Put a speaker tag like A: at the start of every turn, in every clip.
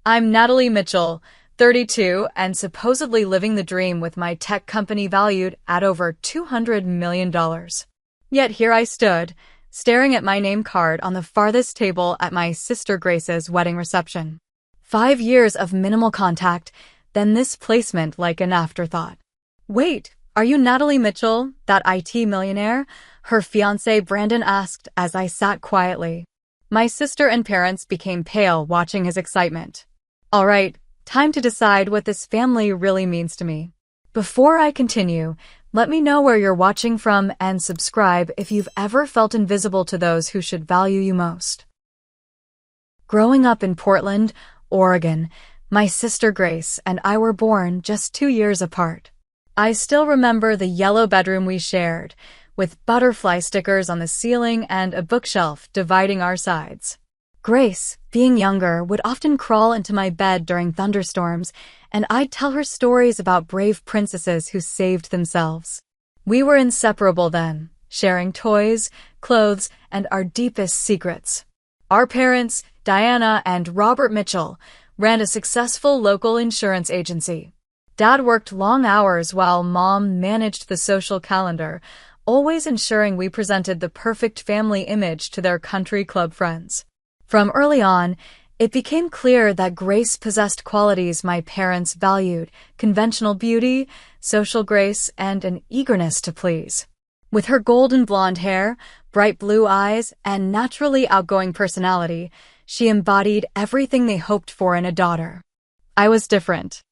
A: I'm Natalie Mitchell, 32, and supposedly living the dream with my tech company valued at over $200 million. Yet here I stood, staring at my name card on the farthest table at my sister Grace's wedding reception. 5 years of minimal contact, then this placement like an afterthought. Wait, are you Natalie Mitchell, that IT millionaire? Her fiancé Brandon asked as I sat quietly. My sister and parents became pale watching his excitement. All right, time to decide what this family really means to me. Before I continue, let me know where you're watching from and subscribe if you've ever felt invisible to those who should value you most. Growing up in Portland, Oregon, my sister Grace and I were born just 2 years apart. I still remember the yellow bedroom we shared, with butterfly stickers on the ceiling and a bookshelf dividing our sides. Grace, being younger, would often crawl into my bed during thunderstorms, and I'd tell her stories about brave princesses who saved themselves. We were inseparable then, sharing toys, clothes, and our deepest secrets. Our parents, Diana and Robert Mitchell, ran a successful local insurance agency. Dad worked long hours while Mom managed the social calendar, always ensuring we presented the perfect family image to their country club friends. From early on, it became clear that Grace possessed qualities my parents valued: conventional beauty, social grace, and an eagerness to please. With her golden blonde hair, bright blue eyes, and naturally outgoing personality, she embodied everything they hoped for in a daughter. I was different.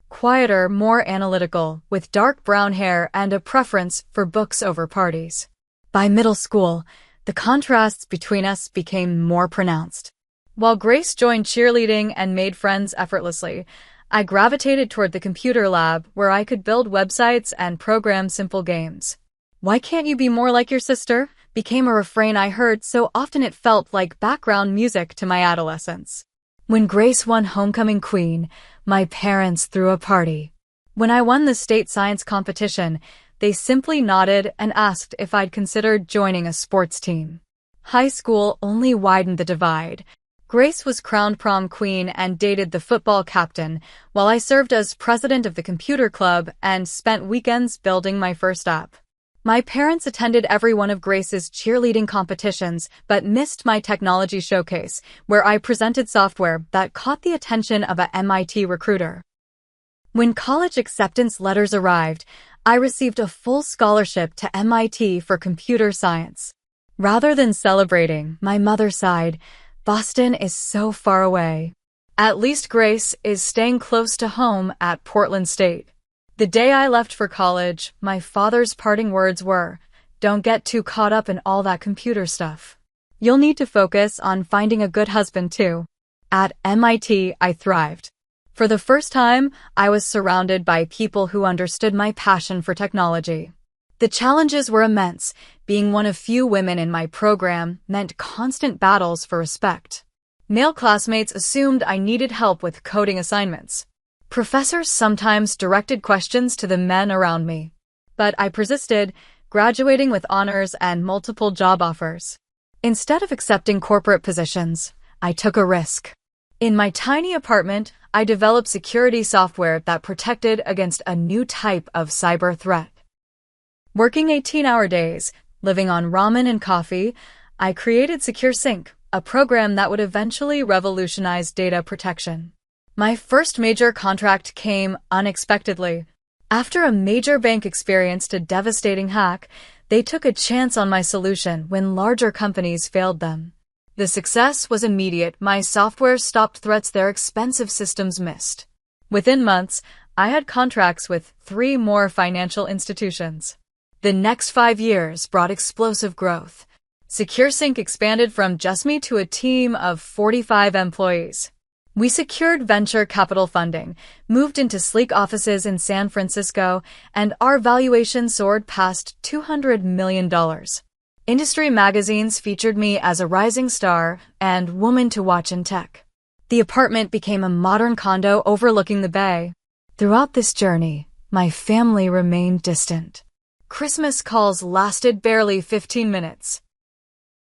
A: Quieter, more analytical, with dark brown hair and a preference for books over parties. By middle school, the contrasts between us became more pronounced. While Grace joined cheerleading and made friends effortlessly, I gravitated toward the computer lab where I could build websites and program simple games. "Why can't you be more like your sister?" became a refrain I heard so often it felt like background music to my adolescence. When Grace won Homecoming Queen, my parents threw a party. When I won the state science competition, they simply nodded and asked if I'd considered joining a sports team. High school only widened the divide. Grace was crowned prom queen and dated the football captain, while I served as president of the computer club and spent weekends building my first app. My parents attended every one of Grace's cheerleading competitions, but missed my technology showcase, where I presented software that caught the attention of a MIT recruiter. When college acceptance letters arrived, I received a full scholarship to MIT for computer science. Rather than celebrating, my mother sighed, "Boston is so far away." At least Grace is staying close to home at Portland State. The day I left for college, my father's parting words were, "Don't get too caught up in all that computer stuff. You'll need to focus on finding a good husband too." At MIT, I thrived. For the first time, I was surrounded by people who understood my passion for technology. The challenges were immense. Being one of few women in my program meant constant battles for respect. Male classmates assumed I needed help with coding assignments. Professors sometimes directed questions to the men around me. But I persisted, graduating with honors and multiple job offers. Instead of accepting corporate positions, I took a risk. In my tiny apartment, I developed security software that protected against a new type of cyber threat. Working 18-hour days, living on ramen and coffee, I created SecureSync, a program that would eventually revolutionize data protection. My first major contract came unexpectedly. After a major bank experienced a devastating hack, they took a chance on my solution when larger companies failed them. The success was immediate. My software stopped threats their expensive systems missed. Within months, I had contracts with 3 more financial institutions. The next 5 years brought explosive growth. SecureSync expanded from just me to a team of 45 employees. We secured venture capital funding, moved into sleek offices in San Francisco, and our valuation soared past $200 million. Industry magazines featured me as a rising star and woman to watch in tech. The apartment became a modern condo overlooking the bay. Throughout this journey, my family remained distant. Christmas calls lasted barely 15 minutes.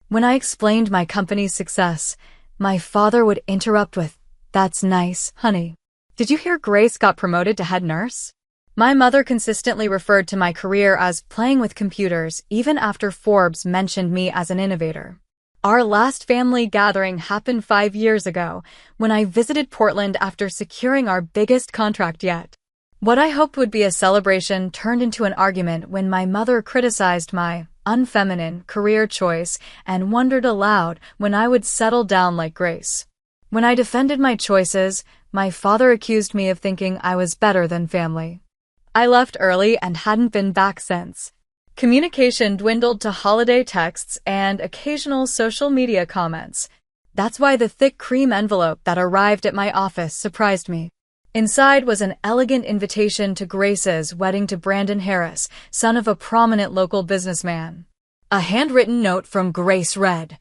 A: When I explained my company's success, my father would interrupt with, That's nice, honey. Did you hear Grace got promoted to head nurse? My mother consistently referred to my career as playing with computers even after Forbes mentioned me as an innovator. Our last family gathering happened 5 years ago when I visited Portland after securing our biggest contract yet. What I hoped would be a celebration turned into an argument when my mother criticized my unfeminine career choice and wondered aloud when I would settle down like Grace. When I defended my choices, my father accused me of thinking I was better than family. I left early and hadn't been back since. Communication dwindled to holiday texts and occasional social media comments. That's why the thick cream envelope that arrived at my office surprised me. Inside was an elegant invitation to Grace's wedding to Brandon Harris, son of a prominent local businessman. A handwritten note from Grace read,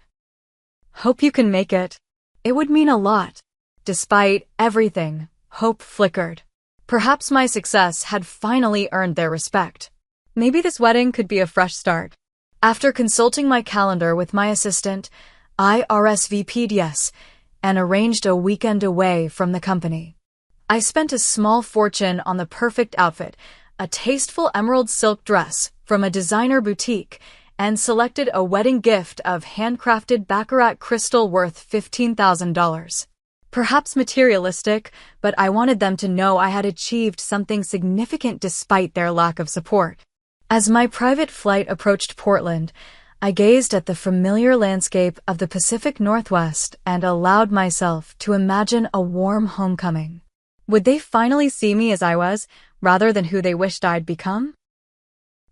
A: "Hope you can make it. It would mean a lot." Despite everything, hope flickered. Perhaps my success had finally earned their respect. Maybe this wedding could be a fresh start. After consulting my calendar with my assistant, I RSVP'd yes and arranged a weekend away from the company. I spent a small fortune on the perfect outfit, a tasteful emerald silk dress from a designer boutique, and selected a wedding gift of handcrafted baccarat crystal worth $15,000. Perhaps materialistic, but I wanted them to know I had achieved something significant despite their lack of support. As my private flight approached Portland, I gazed at the familiar landscape of the Pacific Northwest and allowed myself to imagine a warm homecoming. Would they finally see me as I was, rather than who they wished I'd become?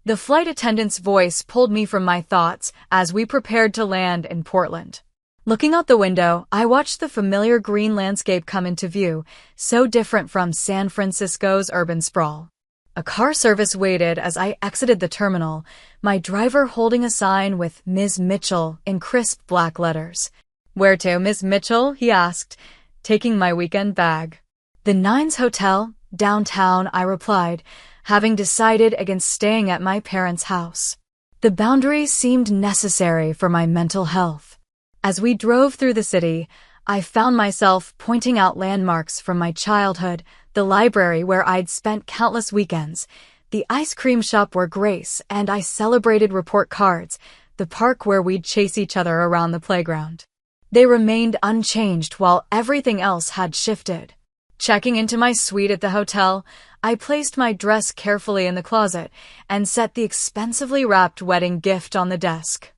A: The flight attendant's voice pulled me from my thoughts as we prepared to land in Portland. Looking out the window, I watched the familiar green landscape come into view, so different from San Francisco's urban sprawl. A car service waited as I exited the terminal, my driver holding a sign with Ms. Mitchell in crisp black letters. "Where to, Ms. Mitchell?" he asked, taking my weekend bag. "The Nines Hotel, downtown," I replied, having decided against staying at my parents' house. The boundary seemed necessary for my mental health. As we drove through the city, I found myself pointing out landmarks from my childhood, the library where I'd spent countless weekends, the ice cream shop where Grace and I celebrated report cards, the park where we'd chase each other around the playground. They remained unchanged while everything else had shifted. Checking into my suite at the hotel, I placed my dress carefully in the closet and set the expensively wrapped wedding gift on the desk.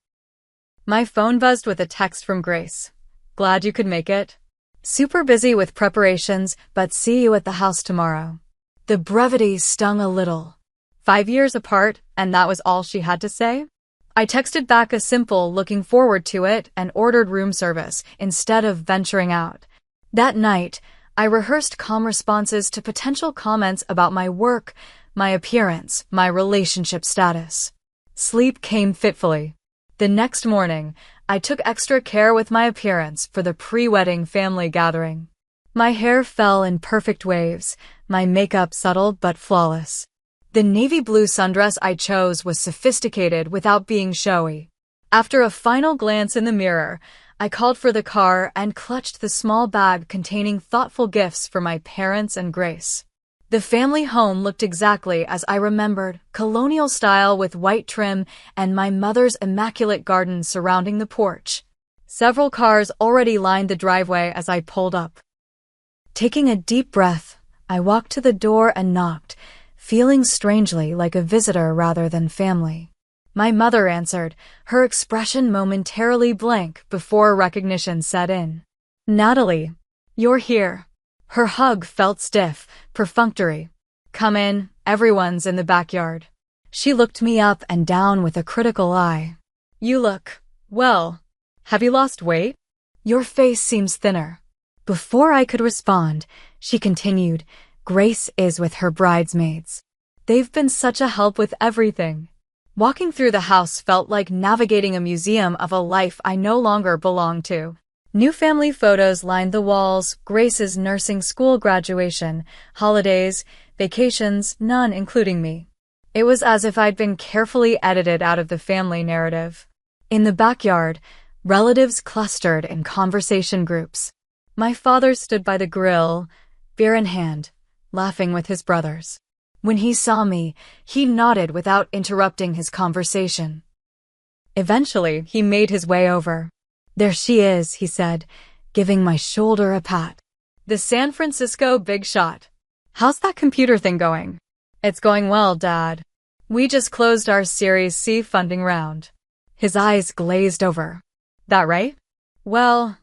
A: My phone buzzed with a text from Grace. "Glad you could make it. Super busy with preparations, but see you at the house tomorrow." The brevity stung a little. 5 years apart, and that was all she had to say? I texted back a simple "looking forward to it" and ordered room service instead of venturing out. That night, I rehearsed calm responses to potential comments about my work, my appearance, my relationship status. Sleep came fitfully. The next morning, I took extra care with my appearance for the pre-wedding family gathering. My hair fell in perfect waves, my makeup subtle but flawless. The navy blue sundress I chose was sophisticated without being showy. After a final glance in the mirror, I called for the car and clutched the small bag containing thoughtful gifts for my parents and Grace. The family home looked exactly as I remembered, colonial style with white trim and my mother's immaculate garden surrounding the porch. Several cars already lined the driveway as I pulled up. Taking a deep breath, I walked to the door and knocked, feeling strangely like a visitor rather than family. My mother answered, her expression momentarily blank before recognition set in. "Natalie, you're here." Her hug felt stiff, perfunctory. "Come in, everyone's in the backyard." She looked me up and down with a critical eye. "You look, well, have you lost weight? Your face seems thinner." Before I could respond, she continued, "Grace is with her bridesmaids. They've been such a help with everything." Walking through the house felt like navigating a museum of a life I no longer belonged to. New family photos lined the walls, Grace's nursing school graduation, holidays, vacations, none including me. It was as if I'd been carefully edited out of the family narrative. In the backyard, relatives clustered in conversation groups. My father stood by the grill, beer in hand, laughing with his brothers. When he saw me, he nodded without interrupting his conversation. Eventually, he made his way over. "There she is," he said, giving my shoulder a pat. "The San Francisco big shot. How's that computer thing going?" "It's going well, Dad. We just closed our Series C funding round." His eyes glazed over. "That right? Well,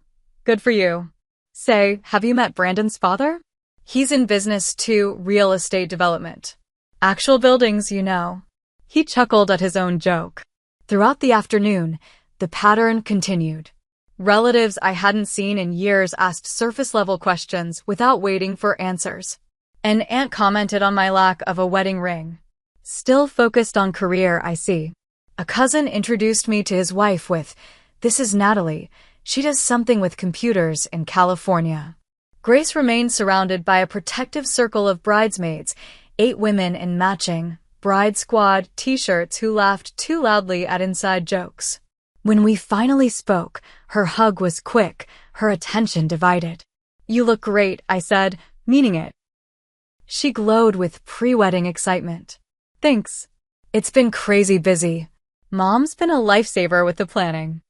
A: good for you. Say, have you met Brandon's father? He's in business too, real estate development. Actual buildings, you know." He chuckled at his own joke. Throughout the afternoon, the pattern continued. Relatives I hadn't seen in years asked surface-level questions without waiting for answers. An aunt commented on my lack of a wedding ring. Still focused on career, I see. A cousin introduced me to his wife with, "This is Natalie. She does something with computers in California." Grace remained surrounded by a protective circle of bridesmaids, 8 women in matching Bride Squad t-shirts who laughed too loudly at inside jokes. When we finally spoke, her hug was quick, her attention divided. "You look great," I said, meaning it. She glowed with pre-wedding excitement. "Thanks. It's been crazy busy. Mom's been a lifesaver with the planning."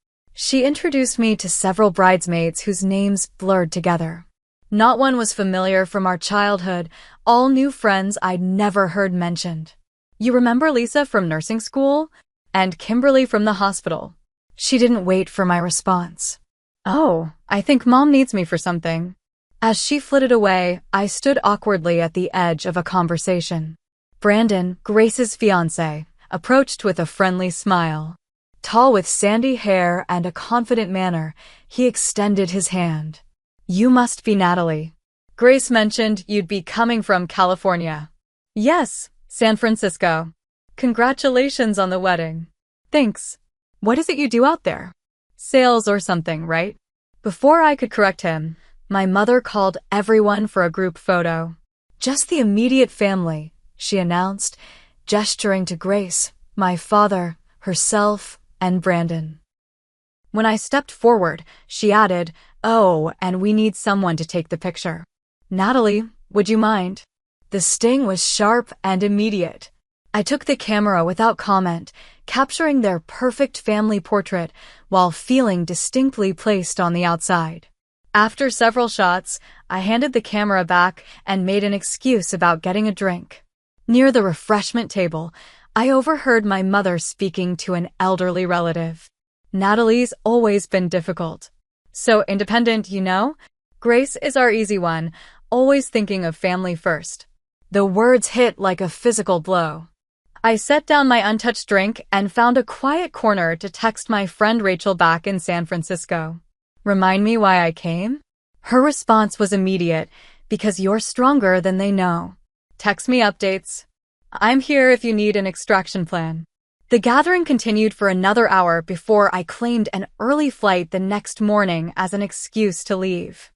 A: She introduced me to several bridesmaids whose names blurred together. Not one was familiar from our childhood, all new friends I'd never heard mentioned. "You remember Lisa from nursing school? And Kimberly from the hospital?" She didn't wait for my response. "Oh, I think Mom needs me for something." As she flitted away, I stood awkwardly at the edge of a conversation. Brandon, Grace's fiancé, approached with a friendly smile. Tall with sandy hair and a confident manner, he extended his hand. "You must be Natalie. Grace mentioned you'd be coming from California." "Yes, San Francisco. Congratulations on the wedding." "Thanks. What is it you do out there? Sales or something, right?" Before I could correct him, my mother called everyone for a group photo. "Just the immediate family," she announced, gesturing to Grace, my father, herself, and Brandon. When I stepped forward, she added, "Oh, and we need someone to take the picture. Natalie, would you mind?" The sting was sharp and immediate. I took the camera without comment, capturing their perfect family portrait while feeling distinctly placed on the outside. After several shots, I handed the camera back and made an excuse about getting a drink. Near the refreshment table, I overheard my mother speaking to an elderly relative. "Natalie's always been difficult. So independent, you know? Grace is our easy one, always thinking of family first." The words hit like a physical blow. I set down my untouched drink and found a quiet corner to text my friend Rachel back in San Francisco. "Remind me why I came?" Her response was immediate, "Because you're stronger than they know. Text me updates. I'm here if you need an extraction plan." The gathering continued for another hour before I claimed an early flight the next morning as an excuse to leave.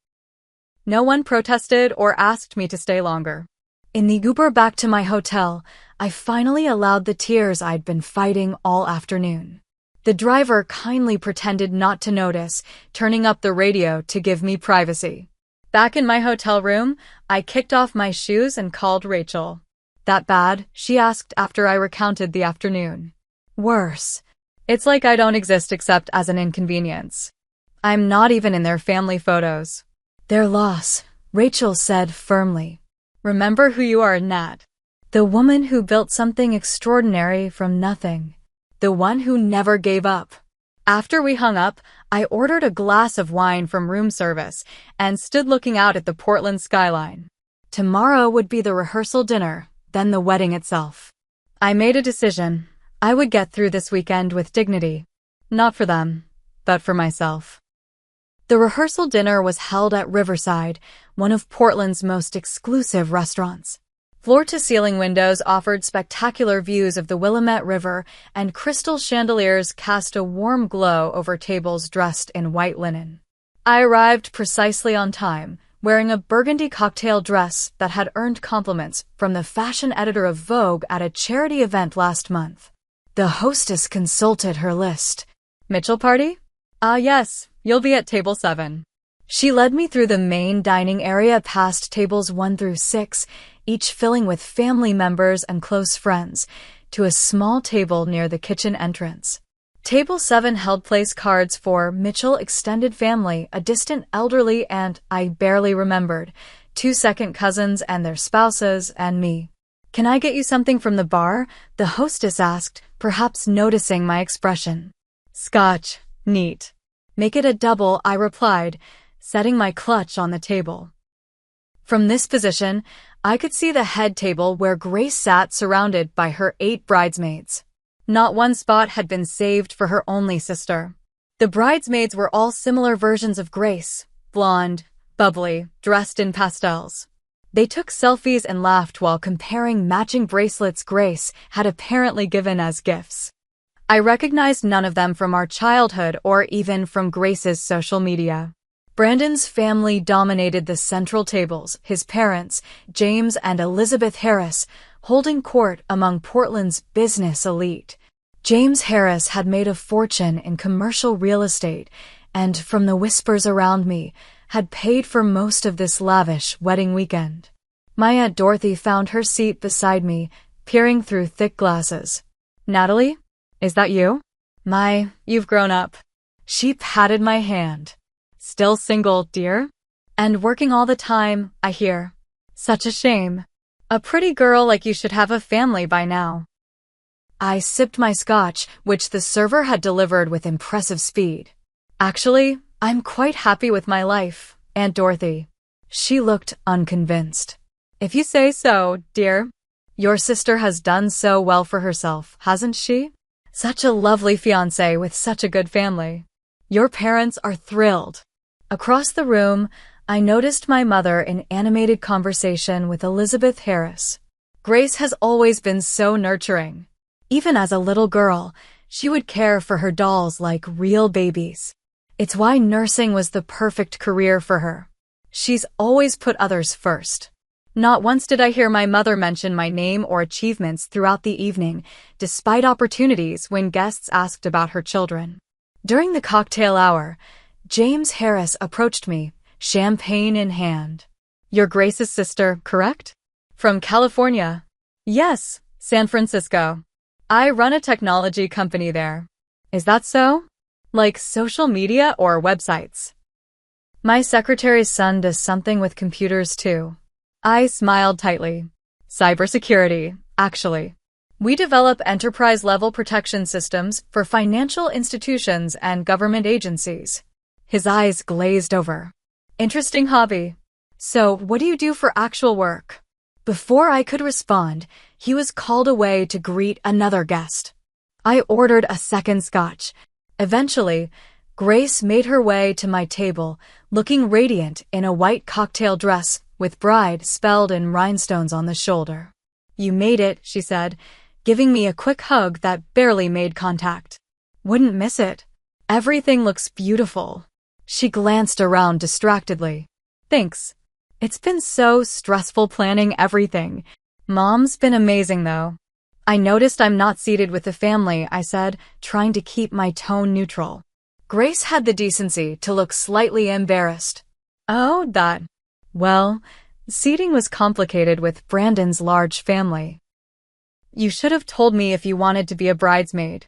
A: No one protested or asked me to stay longer. In the Uber back to my hotel, I finally allowed the tears I'd been fighting all afternoon. The driver kindly pretended not to notice, turning up the radio to give me privacy. Back in my hotel room, I kicked off my shoes and called Rachel. "That bad?" she asked after I recounted the afternoon. "Worse. It's like I don't exist except as an inconvenience. I'm not even in their family photos." "Their loss," Rachel said firmly. "Remember who you are, Nat. The woman who built something extraordinary from nothing. The one who never gave up." After we hung up, I ordered a glass of wine from room service and stood looking out at the Portland skyline. Tomorrow would be the rehearsal dinner, then the wedding itself. I made a decision. I would get through this weekend with dignity. Not for them, but for myself. The rehearsal dinner was held at Riverside, one of Portland's most exclusive restaurants. Floor-to-ceiling windows offered spectacular views of the Willamette River, and crystal chandeliers cast a warm glow over tables dressed in white linen. I arrived precisely on time, wearing a burgundy cocktail dress that had earned compliments from the fashion editor of Vogue at a charity event last month. The hostess consulted her list. "Mitchell party? Ah, yes, you'll be at table 7. She led me through the main dining area past tables 1 through 6, each filling with family members and close friends, to a small table near the kitchen entrance. Table 7 held place cards for Mitchell extended family, a distant elderly and, I barely remembered, 2 second cousins and their spouses, and me. "Can I get you something from the bar?" the hostess asked, perhaps noticing my expression. "Scotch. Neat." "Make it a double," I replied, setting my clutch on the table. From this position, I could see the head table where Grace sat surrounded by her 8 bridesmaids. Not one spot had been saved for her only sister. The bridesmaids were all similar versions of Grace, blonde, bubbly, dressed in pastels. They took selfies and laughed while comparing matching bracelets Grace had apparently given as gifts. I recognized none of them from our childhood or even from Grace's social media. Brandon's family dominated the central tables, his parents, James and Elizabeth Harris, holding court among Portland's business elite. James Harris had made a fortune in commercial real estate and, from the whispers around me, had paid for most of this lavish wedding weekend. My Aunt Dorothy found her seat beside me, peering through thick glasses. "Natalie, is that you?" You've grown up." She patted my hand. "Still single, dear? And working all the time, I hear. Such a shame. A pretty girl like you should have a family by now." I sipped my scotch, which the server had delivered with impressive speed. "Actually, I'm quite happy with my life, Aunt Dorothy." She looked unconvinced. "If you say so, dear. Your sister has done so well for herself, hasn't she? Such a lovely fiancé with such a good family. Your parents are thrilled." Across the room, I noticed my mother in animated conversation with Elizabeth Harris. Grace has always been so nurturing. Even as a little girl, she would care for her dolls like real babies. It's why nursing was the perfect career for her. She's always put others first. Not once did I hear my mother mention my name or achievements throughout the evening, despite opportunities when guests asked about her children. During the cocktail hour, James Harris approached me, champagne in hand. "You're Grace's sister, correct? From California?" "Yes, San Francisco. I run a technology company there." "Is that so? Like social media or websites?" "My secretary's son does something with computers too." I smiled tightly. "Cybersecurity, actually. We develop enterprise-level protection systems for financial institutions and government agencies." His eyes glazed over. "Interesting hobby. So, what do you do for actual work?" Before I could respond, he was called away to greet another guest. I ordered a second scotch. Eventually, Grace made her way to my table, looking radiant in a white cocktail dress with bride spelled in rhinestones on the shoulder. "You made it," she said, giving me a quick hug that barely made contact. "Wouldn't miss it. Everything looks beautiful." She glanced around distractedly. "Thanks. It's been so stressful planning everything. Mom's been amazing, though." "I noticed I'm not seated with the family," I said, trying to keep my tone neutral. Grace had the decency to look slightly embarrassed. "Oh, that. Well, seating was complicated with Brandon's large family." "You should have told me if you wanted to be a bridesmaid.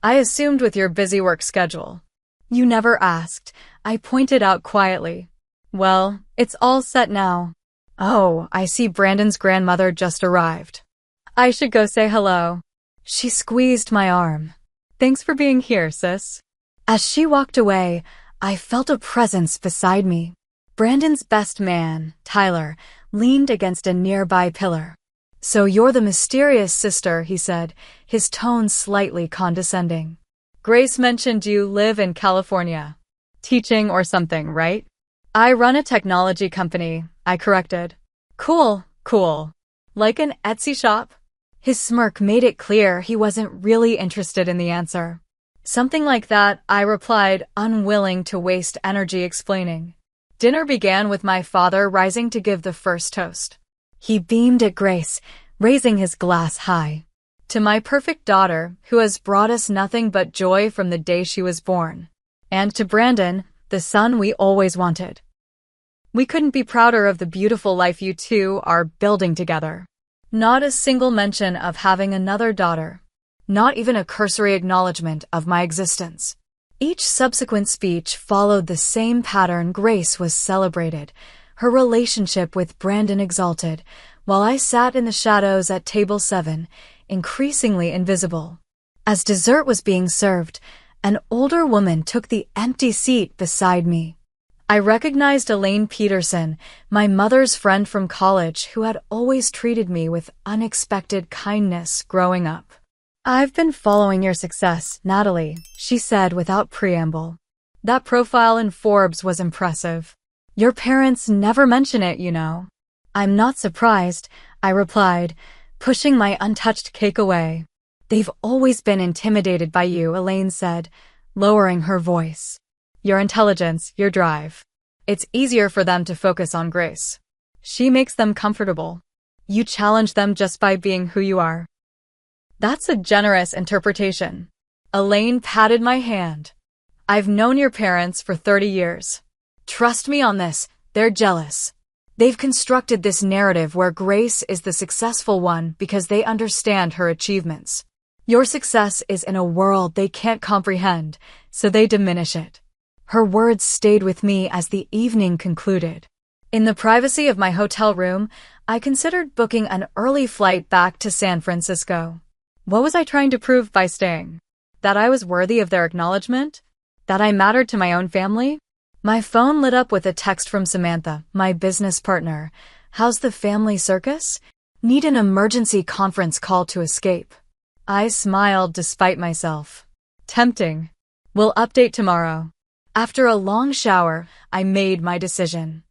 A: I assumed with your busy work schedule." "You never asked," I pointed out quietly. "Well, it's all set now." "Oh, I see Brandon's grandmother just arrived. I should go say hello." She squeezed my arm. "Thanks for being here, sis." As she walked away, I felt a presence beside me. Brandon's best man, Tyler, leaned against a nearby pillar. "So you're the mysterious sister," he said, his tone slightly condescending. "Grace mentioned you live in California. Teaching or something, right?" "I run a technology company," I corrected. Cool. Like an Etsy shop?" His smirk made it clear he wasn't really interested in the answer. "Something like that," I replied, unwilling to waste energy explaining. Dinner began with my father rising to give the first toast. He beamed at Grace, raising his glass high. "To my perfect daughter, who has brought us nothing but joy from the day she was born. And to Brandon, the son we always wanted." We couldn't be prouder of the beautiful life you two are building together. Not a single mention of having another daughter. Not even a cursory acknowledgement of my existence. Each subsequent speech followed the same pattern. Grace was celebrated, her relationship with Brandon exalted, while I sat in the shadows at table 7, increasingly invisible. As dessert was being served, an older woman took the empty seat beside me. I recognized Elaine Peterson, my mother's friend from college who had always treated me with unexpected kindness growing up. "I've been following your success, Natalie," she said without preamble. "That profile in Forbes was impressive. Your parents never mention it, you know." "I'm not surprised," I replied, pushing my untouched cake away. "They've always been intimidated by you," Elaine said, lowering her voice. "Your intelligence, your drive. It's easier for them to focus on Grace. She makes them comfortable. You challenge them just by being who you are." "That's a generous interpretation." Elaine patted my hand. "I've known your parents for 30 years. Trust me on this, they're jealous. They've constructed this narrative where Grace is the successful one because they understand her achievements. Your success is in a world they can't comprehend, so they diminish it." Her words stayed with me as the evening concluded. In the privacy of my hotel room, I considered booking an early flight back to San Francisco. What was I trying to prove by staying? That I was worthy of their acknowledgement? That I mattered to my own family? My phone lit up with a text from Samantha, my business partner. "How's the family circus? Need an emergency conference call to escape." I smiled despite myself. Tempting. "We'll update tomorrow." After a long shower, I made my decision.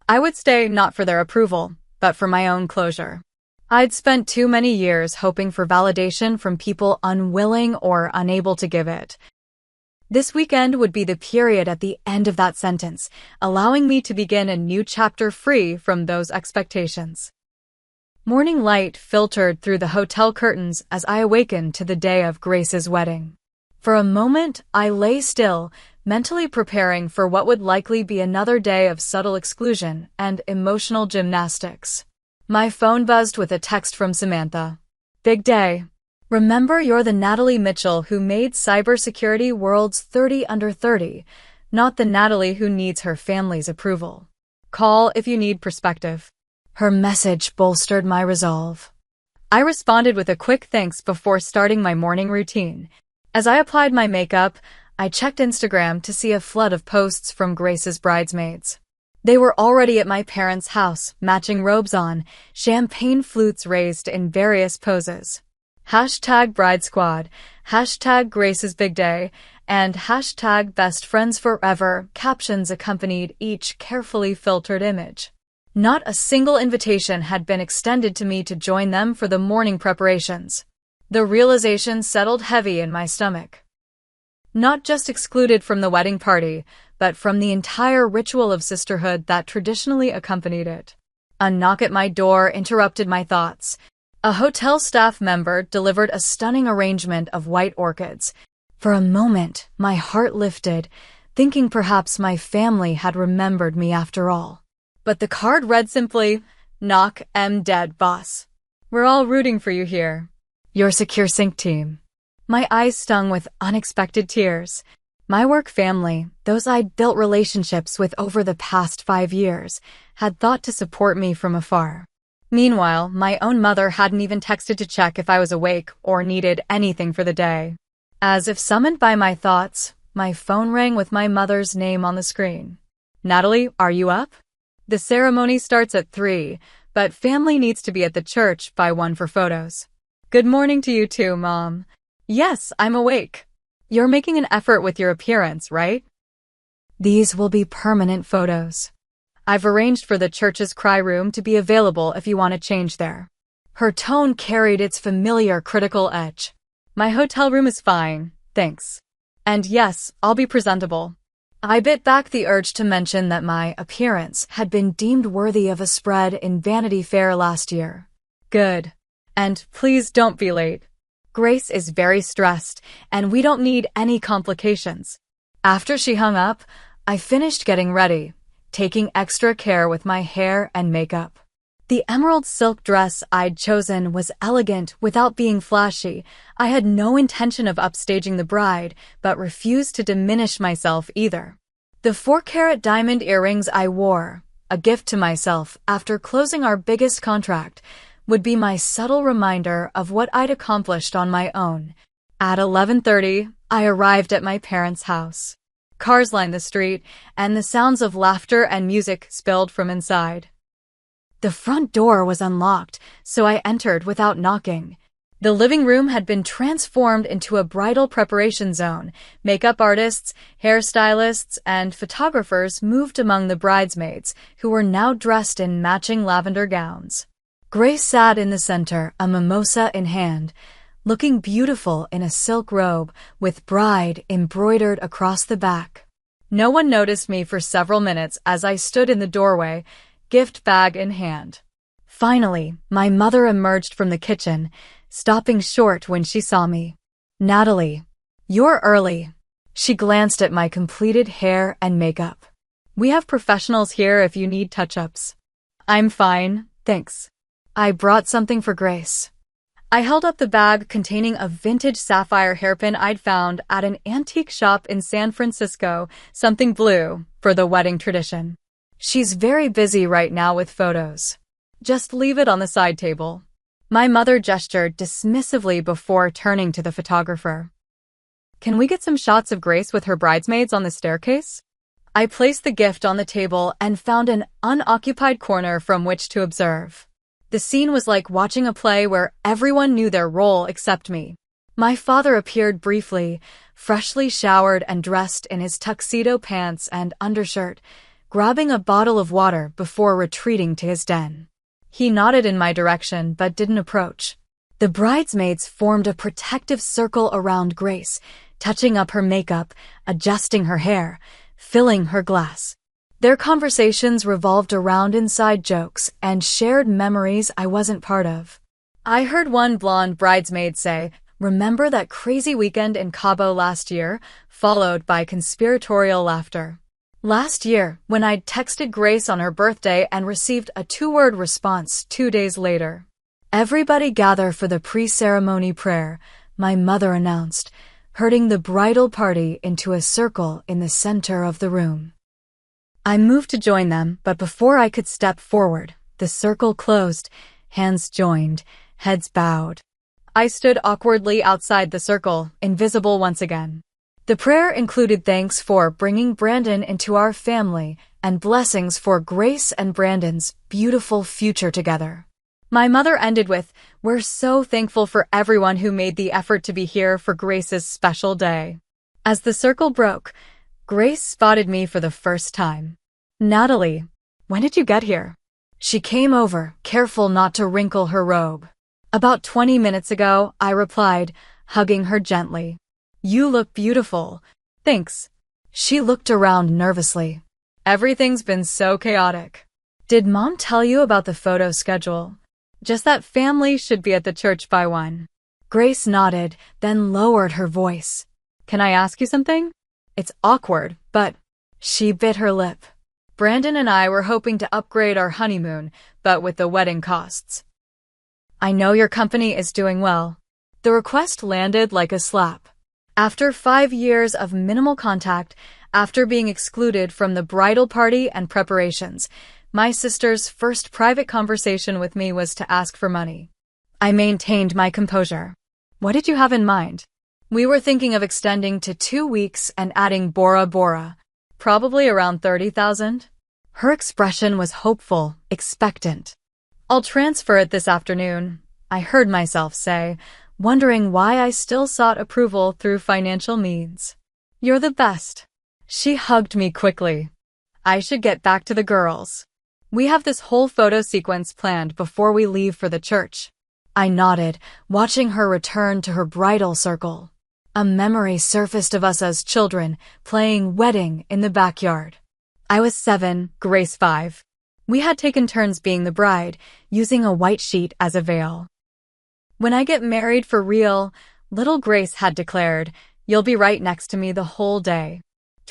A: I would stay not for their approval, but for my own closure. I'd spent too many years hoping for validation from people unwilling or unable to give it. This weekend would be the period at the end of that sentence, allowing me to begin a new chapter free from those expectations. Morning light filtered through the hotel curtains as I awakened to the day of Grace's wedding. For a moment, I lay still, mentally preparing for what would likely be another day of subtle exclusion and emotional gymnastics. My phone buzzed with a text from Samantha. "Big day. Remember, you're the Natalie Mitchell who made cybersecurity world's 30 under 30, not the Natalie who needs her family's approval. Call if you need perspective." Her message bolstered my resolve. I responded with a quick thanks before starting my morning routine. As I applied my makeup, I checked Instagram to see a flood of posts from Grace's bridesmaids. They were already at my parents' house, matching robes on, champagne flutes raised in various poses. #Bride Squad, #Grace's Big Day, and #Best Friends Forever captions accompanied each carefully filtered image. Not a single invitation had been extended to me to join them for the morning preparations. The realization settled heavy in my stomach. Not just excluded from the wedding party, but from the entire ritual of sisterhood that traditionally accompanied it. A knock at my door interrupted my thoughts. A hotel staff member delivered a stunning arrangement of white orchids. For a moment, my heart lifted, thinking perhaps my family had remembered me after all. But the card read simply, "Knock, M dead, boss. We're all rooting for you here. Your Secure Sync team." My eyes stung with unexpected tears. My work family, those I'd built relationships with over the past 5 years, had thought to support me from afar. Meanwhile, my own mother hadn't even texted to check if I was awake or needed anything for the day. As if summoned by my thoughts, my phone rang with my mother's name on the screen. "Natalie, are you up? The ceremony starts at 3, but family needs to be at the church by 1 for photos." "Good morning to you too, Mom." "Yes, I'm awake. You're making an effort with your appearance, right?" "These will be permanent photos. I've arranged for the church's cry room to be available if you want to change there." Her tone carried its familiar critical edge. "My hotel room is fine, thanks. And yes, I'll be presentable." I bit back the urge to mention that my appearance had been deemed worthy of a spread in Vanity Fair last year. "Good. And please don't be late. Grace is very stressed, and we don't need any complications." After she hung up, I finished getting ready, taking extra care with my hair and makeup. The emerald silk dress I'd chosen was elegant without being flashy. I had no intention of upstaging the bride, but refused to diminish myself either. The 4-carat diamond earrings I wore, a gift to myself after closing our biggest contract, would be my subtle reminder of what I'd accomplished on my own. At 11:30, I arrived at my parents' house. Cars lined the street, and the sounds of laughter and music spilled from inside. The front door was unlocked, so I entered without knocking. The living room had been transformed into a bridal preparation zone. Makeup artists, hairstylists, and photographers moved among the bridesmaids, who were now dressed in matching lavender gowns. Grace sat in the center, a mimosa in hand, looking beautiful in a silk robe with bride embroidered across the back. No one noticed me for several minutes as I stood in the doorway, gift bag in hand. Finally, my mother emerged from the kitchen, stopping short when she saw me. "Natalie, you're early." She glanced at my completed hair and makeup. "We have professionals here if you need touch-ups." "I'm fine, thanks." "I brought something for Grace." I held up the bag containing a vintage sapphire hairpin I'd found at an antique shop in San Francisco, something blue, for the wedding tradition. "She's very busy right now with photos. Just leave it on the side table." My mother gestured dismissively before turning to the photographer. "Can we get some shots of Grace with her bridesmaids on the staircase?" I placed the gift on the table and found an unoccupied corner from which to observe. The scene was like watching a play where everyone knew their role except me. My father appeared briefly, freshly showered and dressed in his tuxedo pants and undershirt, grabbing a bottle of water before retreating to his den. He nodded in my direction but didn't approach. The bridesmaids formed a protective circle around Grace, touching up her makeup, adjusting her hair, filling her glass. Their conversations revolved around inside jokes and shared memories I wasn't part of. I heard one blonde bridesmaid say, "Remember that crazy weekend in Cabo last year?" followed by conspiratorial laughter. Last year, when I'd texted Grace on her birthday and received a 2-word response 2 days later. "Everybody gather for the pre-ceremony prayer," my mother announced, herding the bridal party into a circle in the center of the room. I moved to join them, but before I could step forward, the circle closed, hands joined, heads bowed. I stood awkwardly outside the circle, invisible once again. The prayer included thanks for bringing Brandon into our family and blessings for Grace and Brandon's beautiful future together. My mother ended with, "We're so thankful for everyone who made the effort to be here for Grace's special day." As the circle broke, Grace spotted me for the first time. "Natalie, when did you get here?" She came over, careful not to wrinkle her robe. "About 20 minutes ago," I replied, hugging her gently. "You look beautiful." "Thanks." She looked around nervously. "Everything's been so chaotic." "Did Mom tell you about the photo schedule?" "Just that family should be at the church by 1. Grace nodded, then lowered her voice. "Can I ask you something? It's awkward, but..." She bit her lip. "Brandon and I were hoping to upgrade our honeymoon, but with the wedding costs. I know your company is doing well." The request landed like a slap. After 5 years of minimal contact, after being excluded from the bridal party and preparations, my sister's first private conversation with me was to ask for money. I maintained my composure. "What did you have in mind?" "We were thinking of extending to 2 weeks and adding Bora Bora. Probably around 30,000. Her expression was hopeful, expectant. "I'll transfer it this afternoon," I heard myself say, wondering why I still sought approval through financial means. "You're the best." She hugged me quickly. "I should get back to the girls. We have this whole photo sequence planned before we leave for the church." I nodded, watching her return to her bridal circle. A memory surfaced of us as children, playing wedding in the backyard. I was 7, Grace 5. We had taken turns being the bride, using a white sheet as a veil. "When I get married for real," little Grace had declared, "you'll be right next to me the whole day."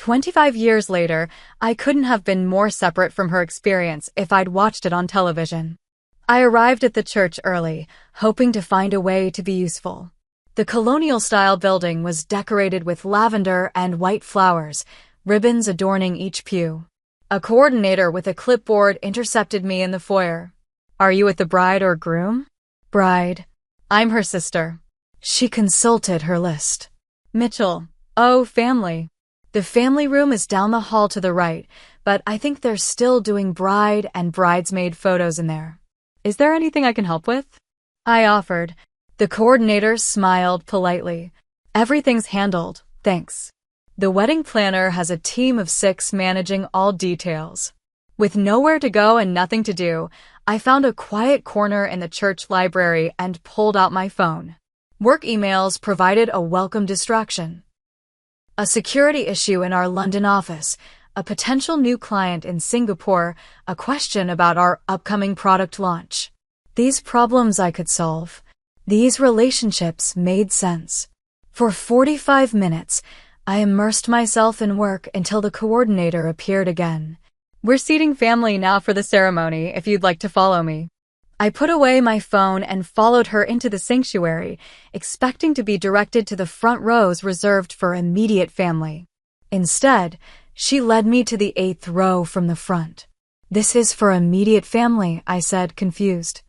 A: 25 years later, I couldn't have been more separate from her experience if I'd watched it on television. I arrived at the church early, hoping to find a way to be useful. The colonial-style building was decorated with lavender and white flowers, ribbons adorning each pew. A coordinator with a clipboard intercepted me in the foyer. "Are you with the bride or groom?" "Bride. I'm her sister." She consulted her list. "Mitchell. Oh, family. The family room is down the hall to the right, but I think they're still doing bride and bridesmaid photos in there. Is there anything I can help with?" I offered. The coordinator smiled politely. "Everything's handled, thanks. The wedding planner has a team of 6 managing all details." With nowhere to go and nothing to do, I found a quiet corner in the church library and pulled out my phone. Work emails provided a welcome distraction. A security issue in our London office, a potential new client in Singapore, a question about our upcoming product launch. These problems I could solve. These relationships made sense. For 45 minutes, I immersed myself in work until the coordinator appeared again. "We're seating family now for the ceremony, if you'd like to follow me." I put away my phone and followed her into the sanctuary, expecting to be directed to the front rows reserved for immediate family. Instead, she led me to the 8th row from the front. "This is for immediate family," I said, confused.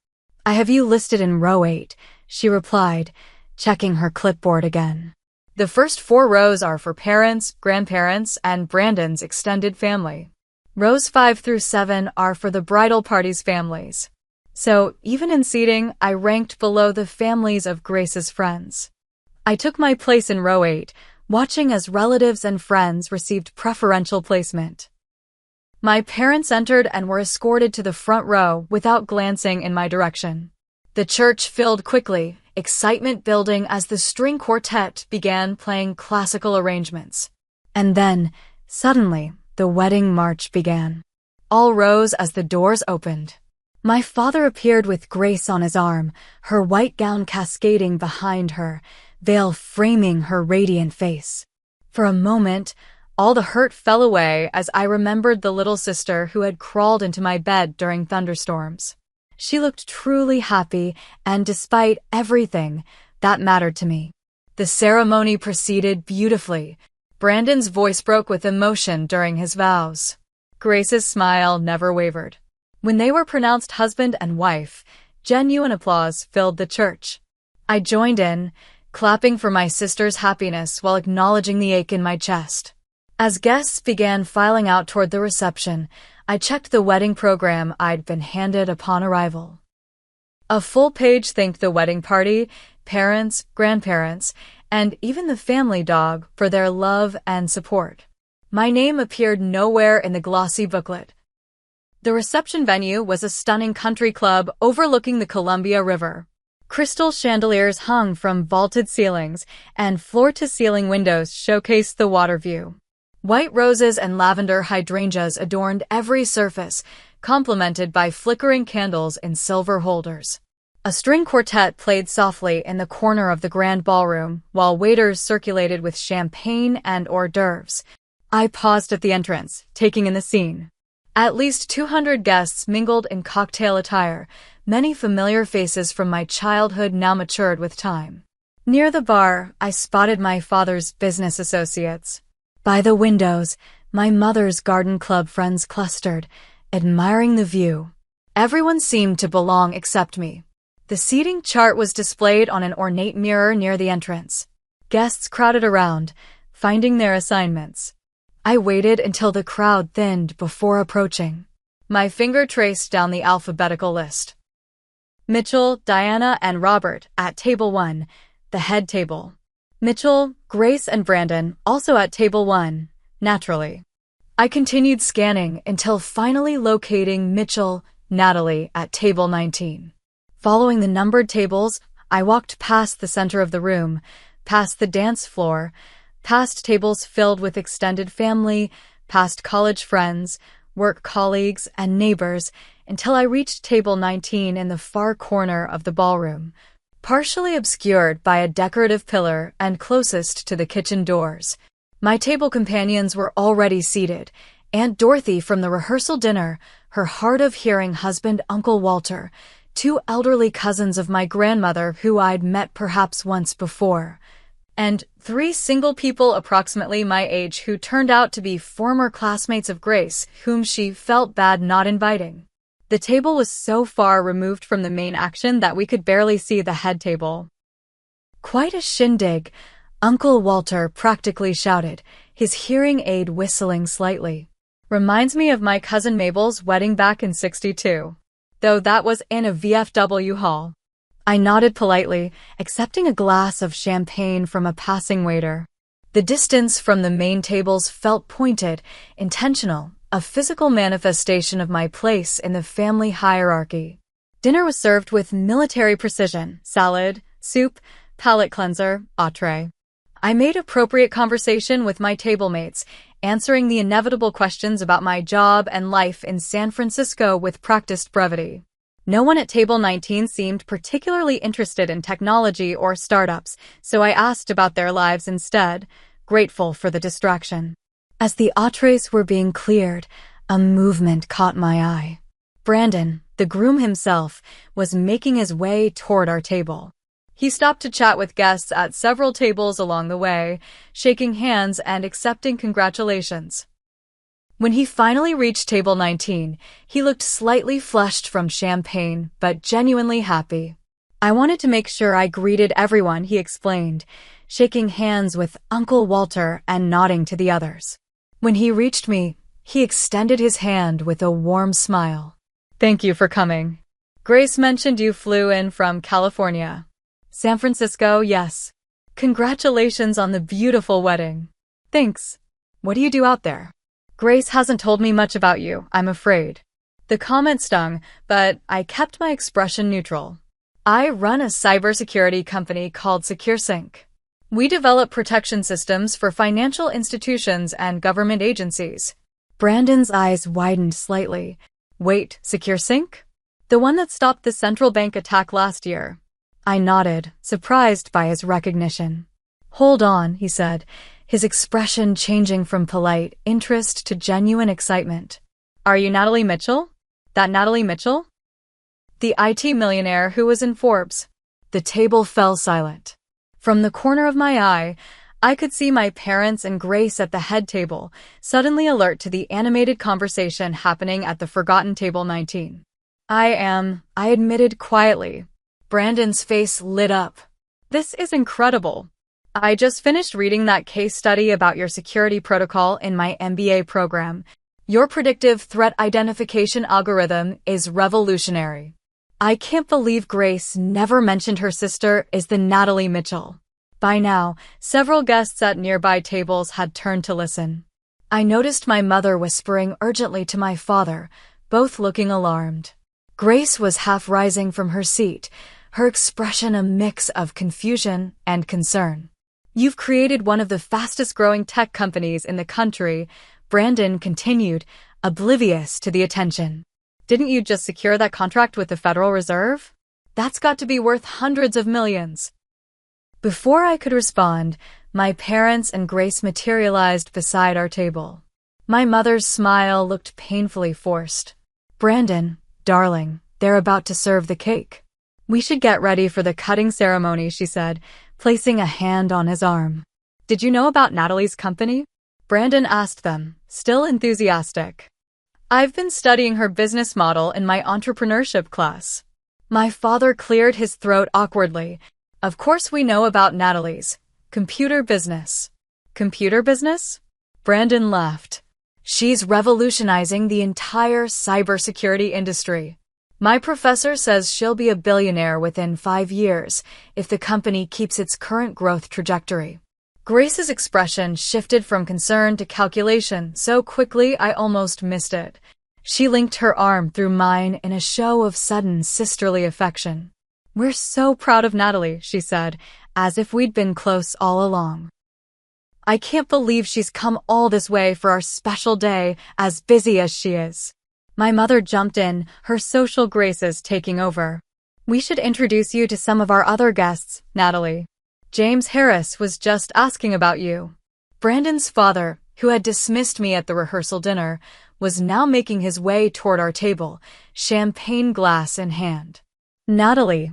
A: "I have you listed in row 8, she replied, checking her clipboard again. "The first 4 rows are for parents, grandparents, and Brandon's extended family. Rows 5 through 7 are for the bridal party's families." So, even in seating, I ranked below the families of Grace's friends. I took my place in row 8, watching as relatives and friends received preferential placement. My parents entered and were escorted to the front row without glancing in my direction. The church filled quickly, excitement building as the string quartet began playing classical arrangements. And then, suddenly, the wedding march began. All rose as the doors opened. My father appeared with Grace on his arm, her white gown cascading behind her, veil framing her radiant face. For a moment, all the hurt fell away as I remembered the little sister who had crawled into my bed during thunderstorms. She looked truly happy, and despite everything, that mattered to me. The ceremony proceeded beautifully. Brandon's voice broke with emotion during his vows. Grace's smile never wavered. When they were pronounced husband and wife, genuine applause filled the church. I joined in, clapping for my sister's happiness while acknowledging the ache in my chest. As guests began filing out toward the reception, I checked the wedding program I'd been handed upon arrival. A full page thanked the wedding party, parents, grandparents, and even the family dog for their love and support. My name appeared nowhere in the glossy booklet. The reception venue was a stunning country club overlooking the Columbia River. Crystal chandeliers hung from vaulted ceilings, and floor-to-ceiling windows showcased the water view. White roses and lavender hydrangeas adorned every surface, complemented by flickering candles in silver holders. A string quartet played softly in the corner of the grand ballroom, while waiters circulated with champagne and hors d'oeuvres. I paused at the entrance, taking in the scene. At least 200 guests mingled in cocktail attire, many familiar faces from my childhood now matured with time. Near the bar, I spotted my father's business associates. By the windows, my mother's garden club friends clustered, admiring the view. Everyone seemed to belong except me. The seating chart was displayed on an ornate mirror near the entrance. Guests crowded around, finding their assignments. I waited until the crowd thinned before approaching. My finger traced down the alphabetical list. Mitchell, Diana, and Robert at table 1, the head table. Mitchell, Grace, and Brandon also at table 1, naturally. I continued scanning until finally locating Mitchell, Natalie at table 19. Following the numbered tables, I walked past the center of the room, past the dance floor, past tables filled with extended family, past college friends, work colleagues, and neighbors, until I reached table 19 in the far corner of the ballroom, partially obscured by a decorative pillar and closest to the kitchen doors. My table companions were already seated. Aunt Dorothy from the rehearsal dinner, her hard-of-hearing husband Uncle Walter, two elderly cousins of my grandmother who I'd met perhaps once before, and three single people approximately my age who turned out to be former classmates of Grace, whom she felt bad not inviting. The table was so far removed from the main action that we could barely see the head table. "Quite a shindig," Uncle Walter practically shouted, his hearing aid whistling slightly. "Reminds me of my cousin Mabel's wedding back in '62. Though that was in a VFW hall." I nodded politely, accepting a glass of champagne from a passing waiter. The distance from the main tables felt pointed, intentional, a physical manifestation of my place in the family hierarchy. Dinner was served with military precision: salad, soup, palate cleanser, entree. I made appropriate conversation with my table mates, answering the inevitable questions about my job and life in San Francisco with practiced brevity. No one at table 19 seemed particularly interested in technology or startups, so I asked about their lives instead, grateful for the distraction. As the entrees were being cleared, a movement caught my eye. Brandon, the groom himself, was making his way toward our table. He stopped to chat with guests at several tables along the way, shaking hands and accepting congratulations. When he finally reached table 19, he looked slightly flushed from champagne, but genuinely happy. "I wanted to make sure I greeted everyone," he explained, shaking hands with Uncle Walter and nodding to the others. When he reached me, he extended his hand with a warm smile. "Thank you for coming. Grace mentioned you flew in from California." "San Francisco, yes. Congratulations on the beautiful wedding." "Thanks. What do you do out there?" "Grace hasn't told me much about you, I'm afraid." The comment stung, but I kept my expression neutral. "I run a cybersecurity company called SecureSync. We develop protection systems for financial institutions and government agencies." Brandon's eyes widened slightly. "Wait, SecureSync? The one that stopped the central bank attack last year?" I nodded, surprised by his recognition. "Hold on," he said, his expression changing from polite interest to genuine excitement. "Are you Natalie Mitchell? That Natalie Mitchell? The IT millionaire who was in Forbes?" The table fell silent. From the corner of my eye, I could see my parents and Grace at the head table, suddenly alert to the animated conversation happening at the forgotten table 19. I admitted quietly. Brandon's face lit up. "This is incredible. I just finished reading that case study about your security protocol in my MBA program. Your predictive threat identification algorithm is revolutionary." I can't believe Grace never mentioned her sister is the Natalie Mitchell. By now, several guests at nearby tables had turned to listen. I noticed my mother whispering urgently to my father, both looking alarmed. Grace was half rising from her seat, her expression a mix of confusion and concern. "You've created one of the fastest-growing tech companies in the country," Brandon continued, oblivious to the attention. "Didn't you just secure that contract with the Federal Reserve? That's got to be worth hundreds of millions." Before I could respond, my parents and Grace materialized beside our table. My mother's smile looked painfully forced. "Brandon, darling, they're about to serve the cake. We should get ready for the cutting ceremony," she said, placing a hand on his arm. "Did you know about Natalie's company?" Brandon asked them, still enthusiastic. "I've been studying her business model in my entrepreneurship class." My father cleared his throat awkwardly. "Of course we know about Natalie's computer business." "Computer business?" Brandon laughed. "She's revolutionizing the entire cybersecurity industry. My professor says she'll be a billionaire within 5 years if the company keeps its current growth trajectory." Grace's expression shifted from concern to calculation so quickly I almost missed it. She linked her arm through mine in a show of sudden sisterly affection. "We're so proud of Natalie," she said, as if we'd been close all along. "I can't believe she's come all this way for our special day, as busy as she is." My mother jumped in, her social graces taking over. "We should introduce you to some of our other guests, Natalie. James Harris was just asking about you." Brandon's father, who had dismissed me at the rehearsal dinner, was now making his way toward our table, champagne glass in hand. Natalie,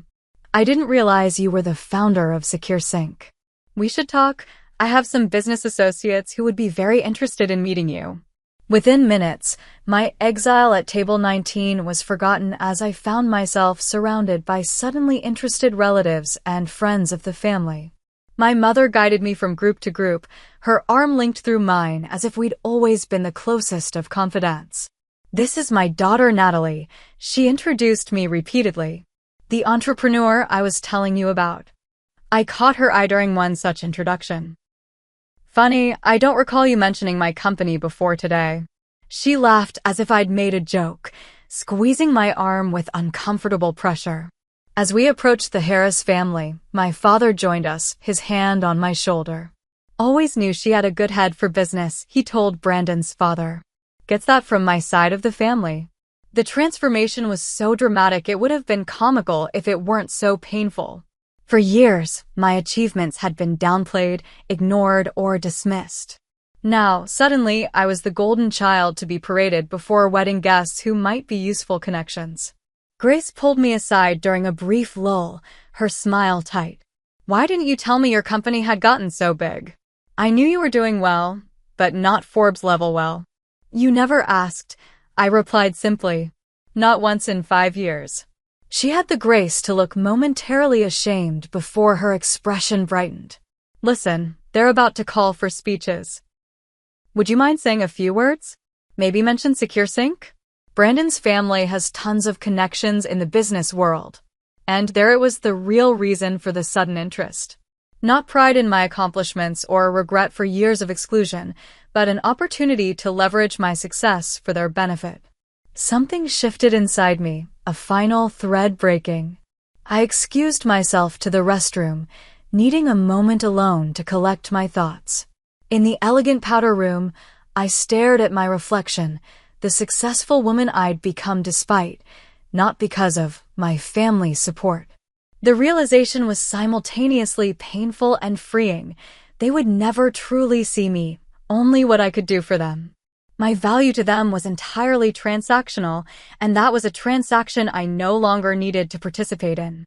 A: I didn't realize you were the founder of Secure Sync. We should talk. I have some business associates who would be very interested in meeting you. Within minutes, my exile at table 19 was forgotten as I found myself surrounded by suddenly interested relatives and friends of the family. My mother guided me from group to group, her arm linked through mine as if we'd always been the closest of confidants. This is my daughter Natalie, she introduced me repeatedly. The entrepreneur I was telling you about. I caught her eye during one such introduction. Funny, I don't recall you mentioning my company before today. She laughed as if I'd made a joke, squeezing my arm with uncomfortable pressure. As we approached the Harris family, my father joined us, his hand on my shoulder. Always knew she had a good head for business, he told Brandon's father. Gets that from my side of the family. The transformation was so dramatic it would have been comical if it weren't so painful. For years, my achievements had been downplayed, ignored, or dismissed. Now, suddenly, I was the golden child to be paraded before wedding guests who might be useful connections. Grace pulled me aside during a brief lull, her smile tight. Why didn't you tell me your company had gotten so big? I knew you were doing well, but not Forbes level well. You never asked, I replied simply. Not once in 5 years. She had the grace to look momentarily ashamed before her expression brightened. Listen, they're about to call for speeches. Would you mind saying a few words? Maybe mention Secure Sync? Brandon's family has tons of connections in the business world. And there it was, the real reason for the sudden interest. Not pride in my accomplishments or regret for years of exclusion, but an opportunity to leverage my success for their benefit. Something shifted inside me, a final thread breaking. I excused myself to the restroom, needing a moment alone to collect my thoughts. In the elegant powder room, I stared at my reflection, the successful woman I'd become despite, not because of, my family's support. The realization was simultaneously painful and freeing. They would never truly see me, only what I could do for them. My value to them was entirely transactional, and that was a transaction I no longer needed to participate in.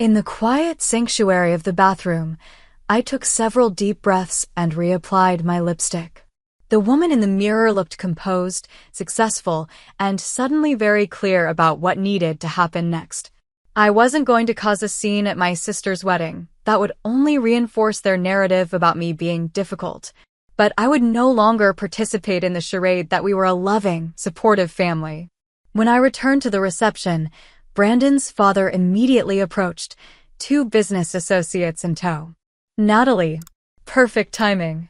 A: In the quiet sanctuary of the bathroom, I took several deep breaths and reapplied my lipstick. The woman in the mirror looked composed, successful, and suddenly very clear about what needed to happen next. I wasn't going to cause a scene at my sister's wedding. That would only reinforce their narrative about me being difficult. But I would no longer participate in the charade that we were a loving, supportive family. When I returned to the reception, Brandon's father immediately approached, 2 business associates in tow. Natalie. Perfect timing.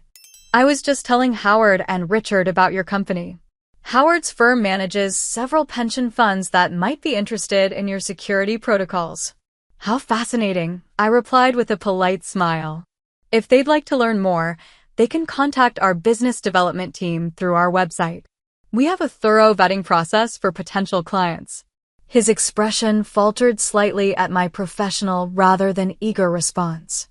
A: I was just telling Howard and Richard about your company. Howard's firm manages several pension funds that might be interested in your security protocols. How fascinating, I replied with a polite smile. If they'd like to learn more, they can contact our business development team through our website. We have a thorough vetting process for potential clients. His expression faltered slightly at my professional rather than eager response.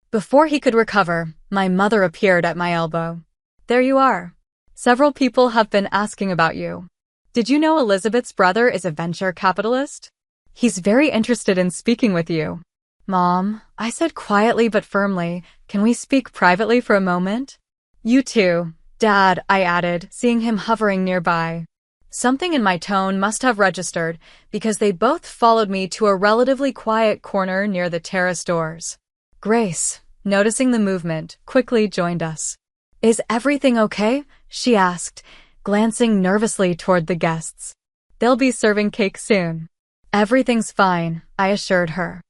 A: Before he could recover, my mother appeared at my elbow. There you are. Several people have been asking about you. Did you know Elizabeth's brother is a venture capitalist? He's very interested in speaking with you. Mom, I said quietly but firmly, can we speak privately for a moment? You too, Dad, I added, seeing him hovering nearby. Something in my tone must have registered, because they both followed me to a relatively quiet corner near the terrace doors. Grace, noticing the movement, quickly joined us. Is everything okay? She asked, glancing nervously toward the guests. They'll be serving cake soon. Everything's fine, I assured her.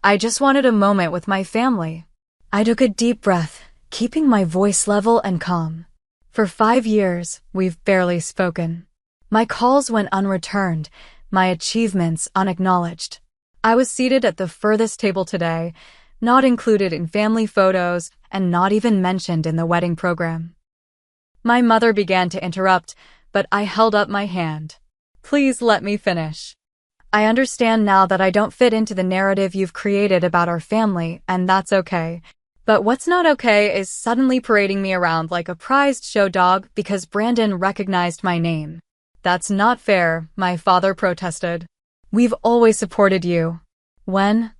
A: I just wanted a moment with my family. I took a deep breath, keeping my voice level and calm. For 5 years, we've barely spoken. My calls went unreturned, my achievements unacknowledged. I was seated at the furthest table today, not included in family photos and not even mentioned in the wedding program. My mother began to interrupt, but I held up my hand. Please let me finish. I understand now that I don't fit into the narrative you've created about our family, and that's okay. But what's not okay is suddenly parading me around like a prized show dog because Brandon recognized my name. That's not fair, my father protested. We've always supported you. When?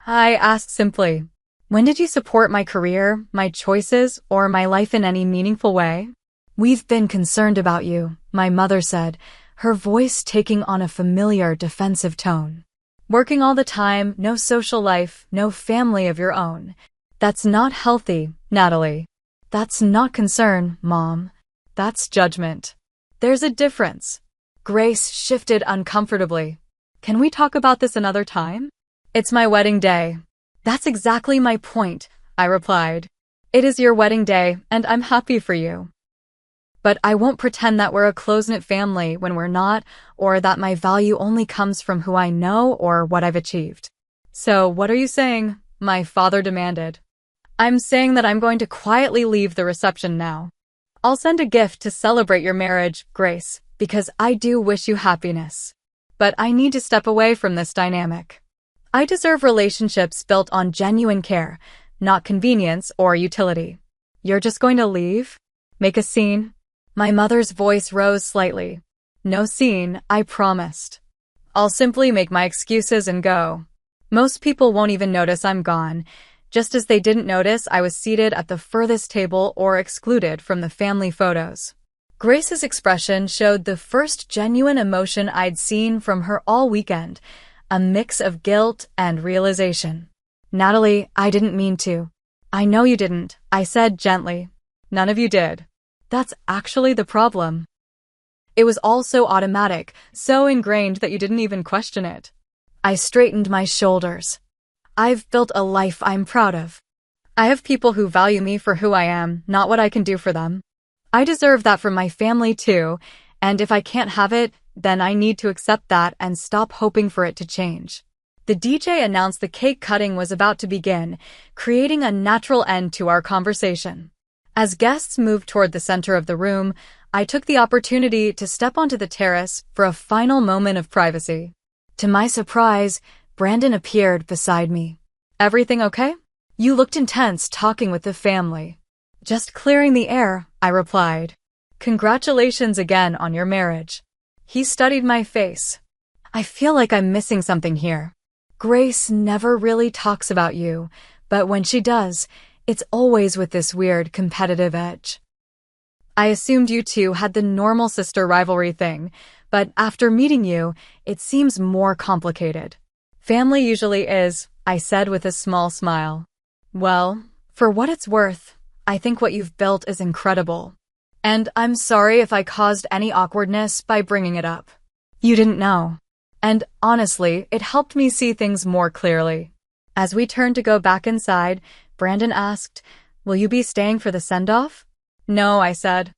A: I asked simply. When did you support my career, my choices, or my life in any meaningful way? We've been concerned about you, my mother said, her voice taking on a familiar defensive tone. Working all the time, no social life, no family of your own. That's not healthy, Natalie. That's not concern, Mom. That's judgment. There's a difference. Grace shifted uncomfortably. Can we talk about this another time? It's my wedding day. That's exactly my point, I replied. It is your wedding day, and I'm happy for you. But I won't pretend that we're a close-knit family when we're not, or that my value only comes from who I know or what I've achieved. So what are you saying? My father demanded. I'm saying that I'm going to quietly leave the reception now. I'll send a gift to celebrate your marriage, Grace, because I do wish you happiness. But I need to step away from this dynamic. I deserve relationships built on genuine care, not convenience or utility. You're just going to leave? Make a scene? My mother's voice rose slightly. No scene, I promised. I'll simply make my excuses and go. Most people won't even notice I'm gone, just as they didn't notice I was seated at the furthest table or excluded from the family photos. Grace's expression showed the first genuine emotion I'd seen from her all weekend, a mix of guilt and realization. Natalie, I didn't mean to. I know you didn't, I said gently. None of you did. That's actually the problem. It was all so automatic, so ingrained that you didn't even question it. I straightened my shoulders. I've built a life I'm proud of. I have people who value me for who I am, not what I can do for them. I deserve that from my family too, and if I can't have it, then I need to accept that and stop hoping for it to change. The DJ announced the cake cutting was about to begin, creating a natural end to our conversation. As guests moved toward the center of the room, I took the opportunity to step onto the terrace for a final moment of privacy. To my surprise, Brandon appeared beside me. Everything okay? You looked intense talking with the family. Just clearing the air, I replied. Congratulations again on your marriage. He studied my face. I feel like I'm missing something here. Grace never really talks about you, but when she does, it's always with this weird competitive edge. I assumed you two had the normal sister rivalry thing, but after meeting you, it seems more complicated. Family usually is, I said with a small smile. Well, for what it's worth, I think what you've built is incredible. And I'm sorry if I caused any awkwardness by bringing it up. You didn't know. And honestly, it helped me see things more clearly. As we turned to go back inside, Brandon asked, "Will you be staying for the send-off?" No, I said.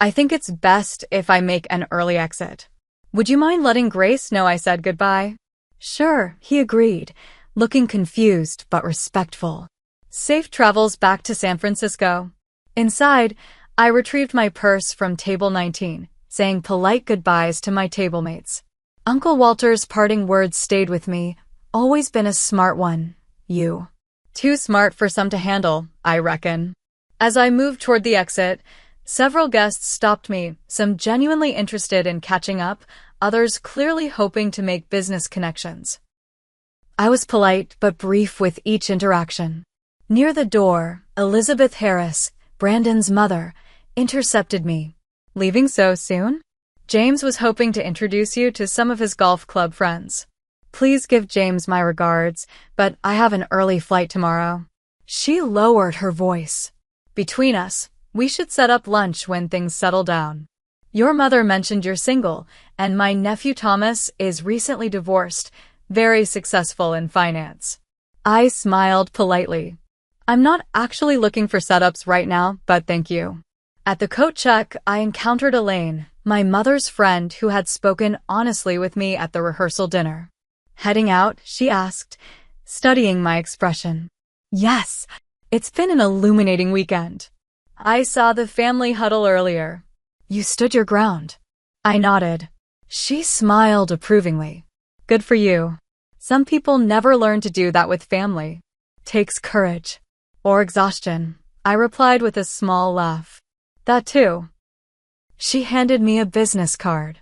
A: I think it's best if I make an early exit. Would you mind letting Grace know I said goodbye? Sure, he agreed, looking confused but respectful. Safe travels back to San Francisco. Inside, I retrieved my purse from table 19, saying polite goodbyes to my table mates. Uncle Walter's parting words stayed with me. Always been a smart one, you. Too smart for some to handle, I reckon. As I moved toward the exit, several guests stopped me, some genuinely interested in catching up, others clearly hoping to make business connections. I was polite but brief with each interaction. Near the door, Elizabeth Harris, Brandon's mother, intercepted me. Leaving so soon? James was hoping to introduce you to some of his golf club friends. Please give James my regards, but I have an early flight tomorrow. She lowered her voice. Between us, we should set up lunch when things settle down. Your mother mentioned you're single, and my nephew Thomas is recently divorced, very successful in finance. I smiled politely. I'm not actually looking for setups right now, but thank you. At the coat check, I encountered Elaine, my mother's friend who had spoken honestly with me at the rehearsal dinner. Heading out, she asked, studying my expression. Yes, it's been an illuminating weekend. I saw the family huddle earlier. You stood your ground. I nodded. She smiled approvingly. Good for you. Some people never learn to do that with family. Takes courage. Or exhaustion, I replied with a small laugh. That too. She handed me a business card.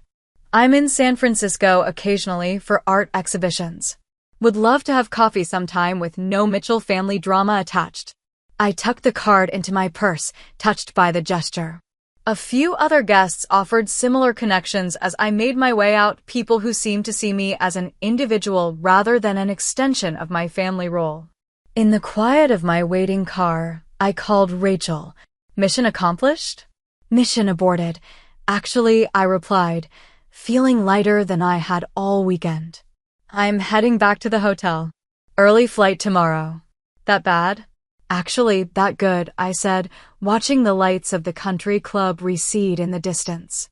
A: I'm in San Francisco occasionally for art exhibitions. Would love to have coffee sometime with no Mitchell family drama attached. I tucked the card into my purse, touched by the gesture. A few other guests offered similar connections as I made my way out, people who seemed to see me as an individual rather than an extension of my family role. In the quiet of my waiting car, I called Rachel. Mission accomplished? Mission aborted. Actually, I replied, feeling lighter than I had all weekend. I'm heading back to the hotel. Early flight tomorrow. That bad? Actually, that good, I said, watching the lights of the country club recede in the distance.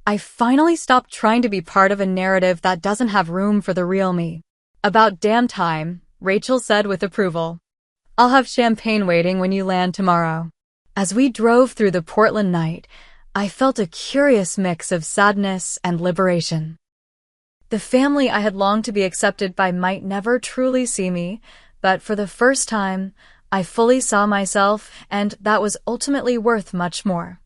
A: I finally stopped trying to be part of a narrative that doesn't have room for the real me. About damn time, Rachel said with approval. I'll have champagne waiting when you land tomorrow. As we drove through the Portland night, I felt a curious mix of sadness and liberation. The family I had longed to be accepted by might never truly see me, but for the first time, I fully saw myself, and that was ultimately worth much more.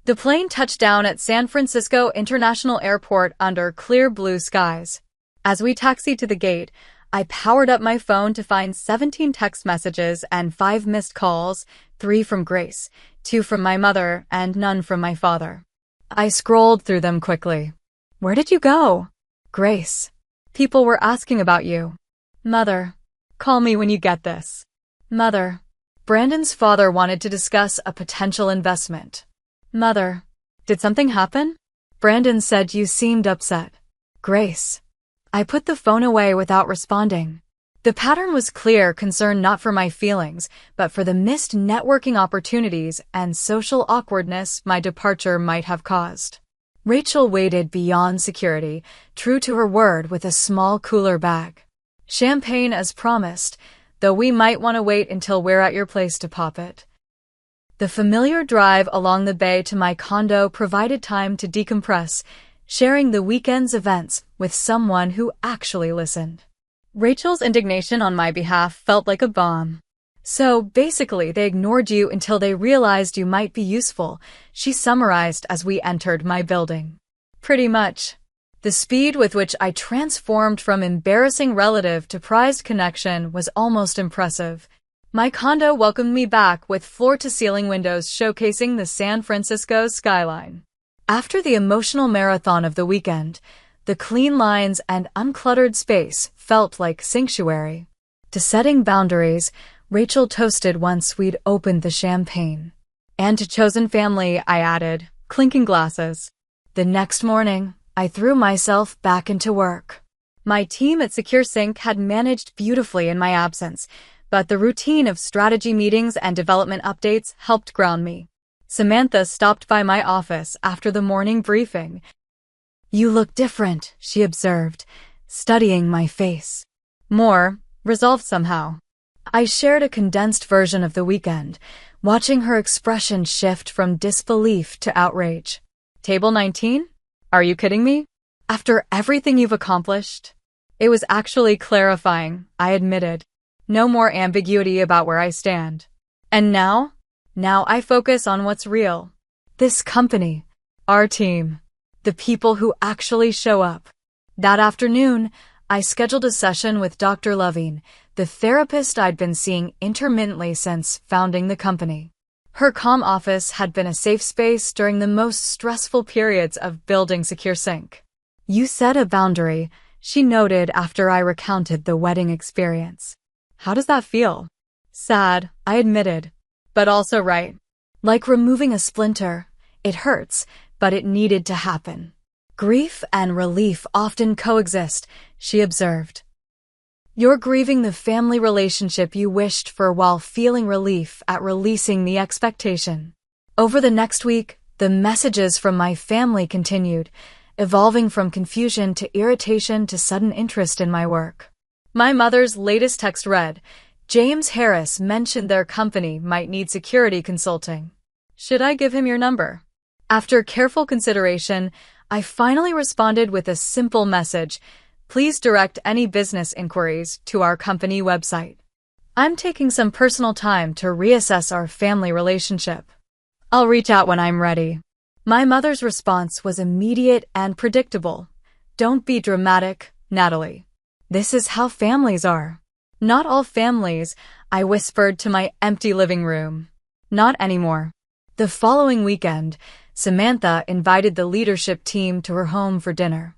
A: The plane touched down at San Francisco International Airport under clear blue skies. As we taxied to the gate, I powered up my phone to find 17 text messages and 5 missed calls, 3 from Grace, 2 from my mother, and none from my father. I scrolled through them quickly. Where did you go? Grace. People were asking about you. Mother. Call me when you get this. Mother. Brandon's father wanted to discuss a potential investment. Mother. Did something happen? Brandon said you seemed upset. Grace. I put the phone away without responding. The pattern was clear, concern not for my feelings, but for the missed networking opportunities and social awkwardness my departure might have caused. Rachel waited beyond security, true to her word with a small cooler bag. Champagne as promised, though we might want to wait until we're at your place to pop it. The familiar drive along the bay to my condo provided time to decompress, sharing the weekend's events with someone who actually listened. Rachel's indignation on my behalf felt like a bomb. So basically, they ignored you until they realized you might be useful, she summarized as we entered my building. Pretty much. The speed with which I transformed from embarrassing relative to prized connection was almost impressive. My condo welcomed me back with floor-to-ceiling windows showcasing the San Francisco skyline. After the emotional marathon of the weekend, the clean lines and uncluttered space felt like sanctuary. To setting boundaries, Rachel toasted once we'd opened the champagne. And to chosen family, I added, clinking glasses. The next morning, I threw myself back into work. My team at Secure Sync had managed beautifully in my absence, but the routine of strategy meetings and development updates helped ground me. Samantha stopped by my office after the morning briefing. You look different, she observed, studying my face. More, resolved somehow. I shared a condensed version of the weekend, watching her expression shift from disbelief to outrage. Table 19? Are you kidding me? After everything you've accomplished? It was actually clarifying, I admitted. No more ambiguity about where I stand. And now? Now I focus on what's real. This company. Our team. The people who actually show up. That afternoon, I scheduled a session with Dr. Loving, the therapist I'd been seeing intermittently since founding the company. Her calm office had been a safe space during the most stressful periods of building Secure Sync. You set a boundary, she noted after I recounted the wedding experience. How does that feel? Sad, I admitted, but also right. Like removing a splinter, it hurts, but it needed to happen. Grief and relief often coexist, she observed. You're grieving the family relationship you wished for while feeling relief at releasing the expectation. Over the next week, the messages from my family continued, evolving from confusion to irritation to sudden interest in my work. My mother's latest text read, James Harris mentioned their company might need security consulting. Should I give him your number? After careful consideration, I finally responded with a simple message. Please direct any business inquiries to our company website. I'm taking some personal time to reassess our family relationship. I'll reach out when I'm ready. My mother's response was immediate and predictable. Don't be dramatic, Natalie. This is how families are. Not all families, I whispered to my empty living room. Not anymore. The following weekend, Samantha invited the leadership team to her home for dinner.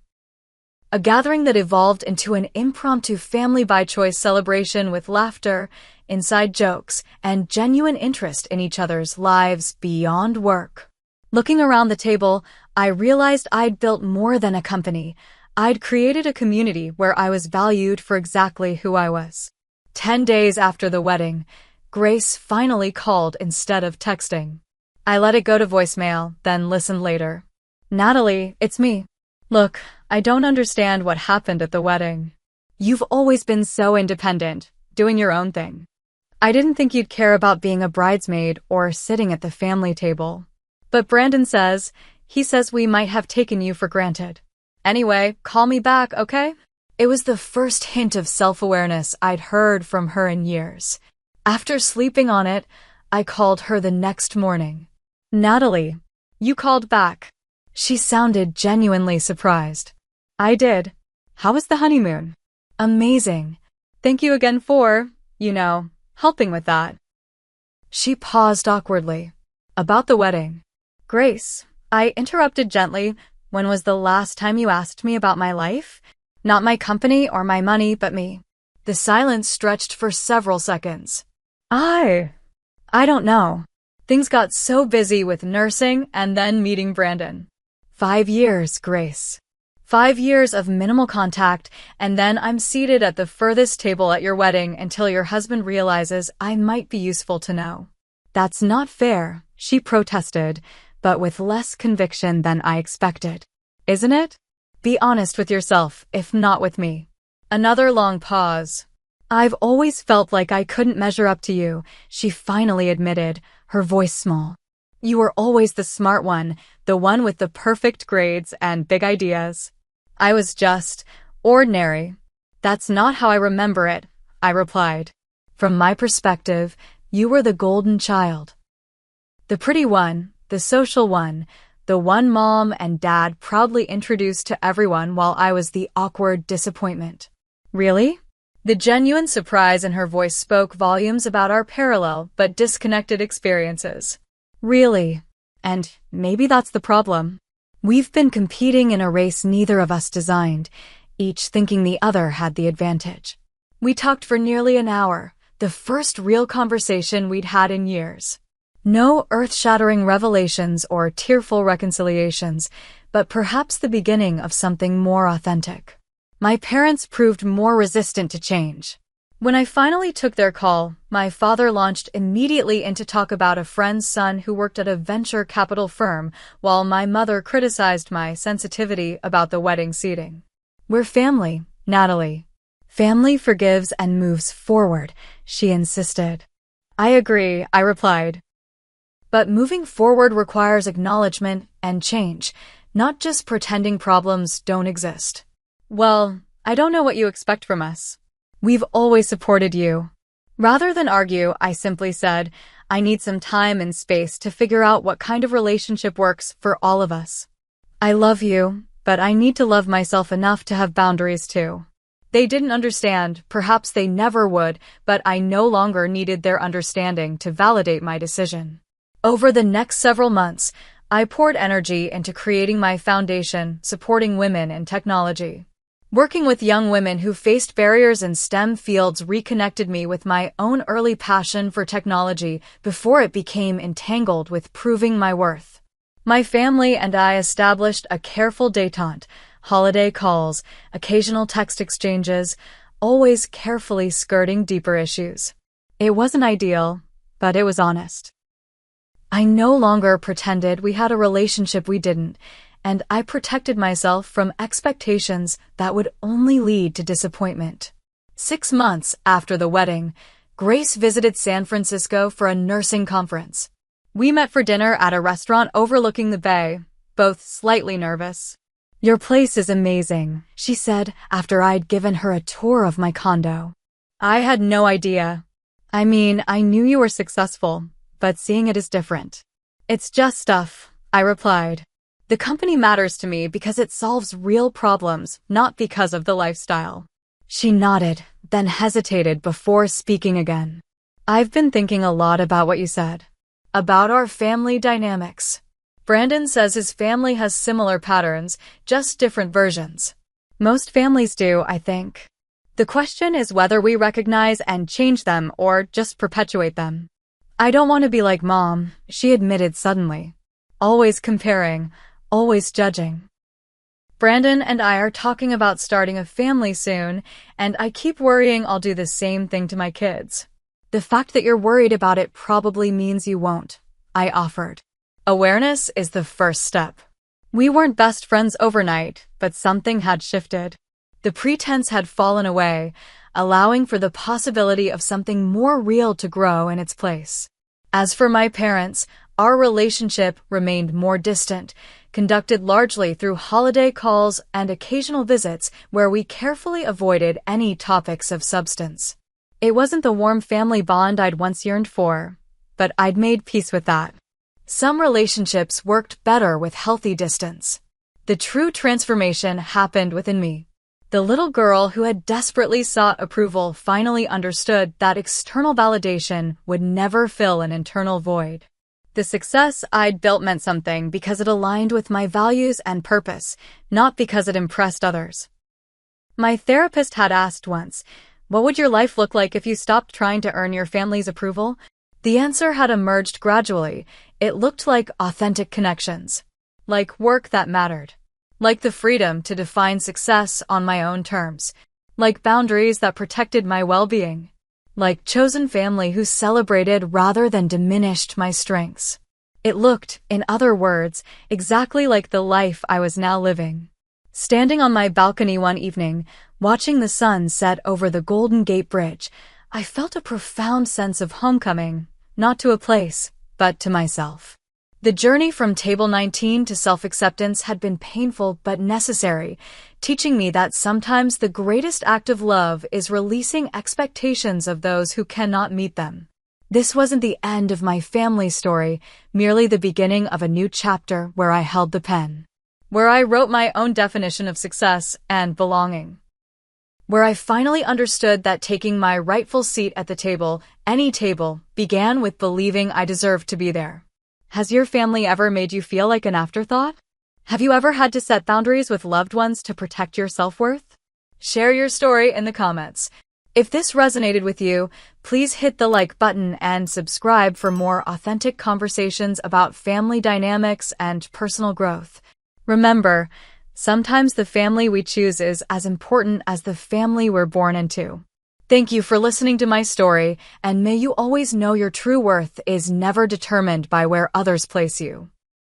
A: A gathering that evolved into an impromptu family-by-choice celebration with laughter, inside jokes, and genuine interest in each other's lives beyond work. Looking around the table, I realized I'd built more than a company. I'd created a community where I was valued for exactly who I was. 10 days after the wedding, Grace finally called instead of texting. I let it go to voicemail, then listened later. Natalie, it's me. Look, I don't understand what happened at the wedding. You've always been so independent, doing your own thing. I didn't think you'd care about being a bridesmaid or sitting at the family table. But Brandon says, he says we might have taken you for granted. Anyway, call me back, okay? It was the first hint of self-awareness I'd heard from her in years. After sleeping on it, I called her the next morning. Natalie, you called back. She sounded genuinely surprised. I did. How was the honeymoon? Amazing. Thank you again for, helping with that. She paused awkwardly. About the wedding. Grace, I interrupted gently. When was the last time you asked me about my life? Not my company or my money, but me. The silence stretched for several seconds. I don't know. Things got so busy with nursing and then meeting Brandon. 5 years, Grace. 5 years of minimal contact, and then I'm seated at the furthest table at your wedding until your husband realizes I might be useful to know. That's not fair, she protested, but with less conviction than I expected. Isn't it? Be honest with yourself, if not with me. Another long pause. I've always felt like I couldn't measure up to you, she finally admitted, her voice small. You were always the smart one, the one with the perfect grades and big ideas. I was just ordinary. That's not how I remember it, I replied. From my perspective, you were the golden child. The pretty one, the social one, the one mom and dad proudly introduced to everyone while I was the awkward disappointment. Really? The genuine surprise in her voice spoke volumes about our parallel but disconnected experiences. Really. And maybe that's the problem. We've been competing in a race neither of us designed, each thinking the other had the advantage. We talked for nearly an hour, the first real conversation we'd had in years. No earth-shattering revelations or tearful reconciliations, but perhaps the beginning of something more authentic. My parents proved more resistant to change. When I finally took their call, my father launched immediately into talk about a friend's son who worked at a venture capital firm, while my mother criticized my sensitivity about the wedding seating. We're family, Natalie. Family forgives and moves forward, she insisted. I agree, I replied. But moving forward requires acknowledgement and change, not just pretending problems don't exist. Well, I don't know what you expect from us. We've always supported you. Rather than argue, I simply said, I need some time and space to figure out what kind of relationship works for all of us. I love you, but I need to love myself enough to have boundaries too. They didn't understand, perhaps they never would, but I no longer needed their understanding to validate my decision. Over the next several months, I poured energy into creating my foundation, supporting women in technology. Working with young women who faced barriers in STEM fields reconnected me with my own early passion for technology before it became entangled with proving my worth. My family and I established a careful détente, holiday calls, occasional text exchanges, always carefully skirting deeper issues. It wasn't ideal, but it was honest. I no longer pretended we had a relationship we didn't, and I protected myself from expectations that would only lead to disappointment. 6 months after the wedding, Grace visited San Francisco for a nursing conference. We met for dinner at a restaurant overlooking the bay, both slightly nervous. Your place is amazing, she said after I'd given her a tour of my condo. I had no idea. I mean, I knew you were successful, but seeing it is different. It's just stuff, I replied. The company matters to me because it solves real problems, not because of the lifestyle. She nodded, then hesitated before speaking again. I've been thinking a lot about what you said. About our family dynamics. Brandon says his family has similar patterns, just different versions. Most families do, I think. The question is whether we recognize and change them or just perpetuate them. I don't want to be like Mom, she admitted suddenly. Always comparing, always judging. Brandon and I are talking about starting a family soon, and I keep worrying I'll do the same thing to my kids. The fact that you're worried about it probably means you won't, I offered. Awareness is the first step. We weren't best friends overnight, but something had shifted. The pretense had fallen away, allowing for the possibility of something more real to grow in its place. As for my parents, our relationship remained more distant, conducted largely through holiday calls and occasional visits where we carefully avoided any topics of substance. It wasn't the warm family bond I'd once yearned for, but I'd made peace with that. Some relationships worked better with healthy distance. The true transformation happened within me. The little girl who had desperately sought approval finally understood that external validation would never fill an internal void. The success I'd built meant something because it aligned with my values and purpose, not because it impressed others. My therapist had asked once, "What would your life look like if you stopped trying to earn your family's approval?" The answer had emerged gradually. It looked like authentic connections, like work that mattered, like the freedom to define success on my own terms, like boundaries that protected my well-being, like chosen family who celebrated rather than diminished my strengths. It looked, in other words, exactly like the life I was now living. Standing on my balcony one evening, watching the sun set over the Golden Gate Bridge, I felt a profound sense of homecoming, not to a place, but to myself. The journey from Table 19 to self-acceptance had been painful but necessary, teaching me that sometimes the greatest act of love is releasing expectations of those who cannot meet them. This wasn't the end of my family story, merely the beginning of a new chapter where I held the pen, where I wrote my own definition of success and belonging, where I finally understood that taking my rightful seat at the table, any table, began with believing I deserved to be there. Has your family ever made you feel like an afterthought? Have you ever had to set boundaries with loved ones to protect your self-worth? Share your story in the comments. If this resonated with you, please hit the like button and subscribe for more authentic conversations about family dynamics and personal growth. Remember, sometimes the family we choose is as important as the family we're born into. Thank you for listening to my story, and may you always know your true worth is never determined by where others place you.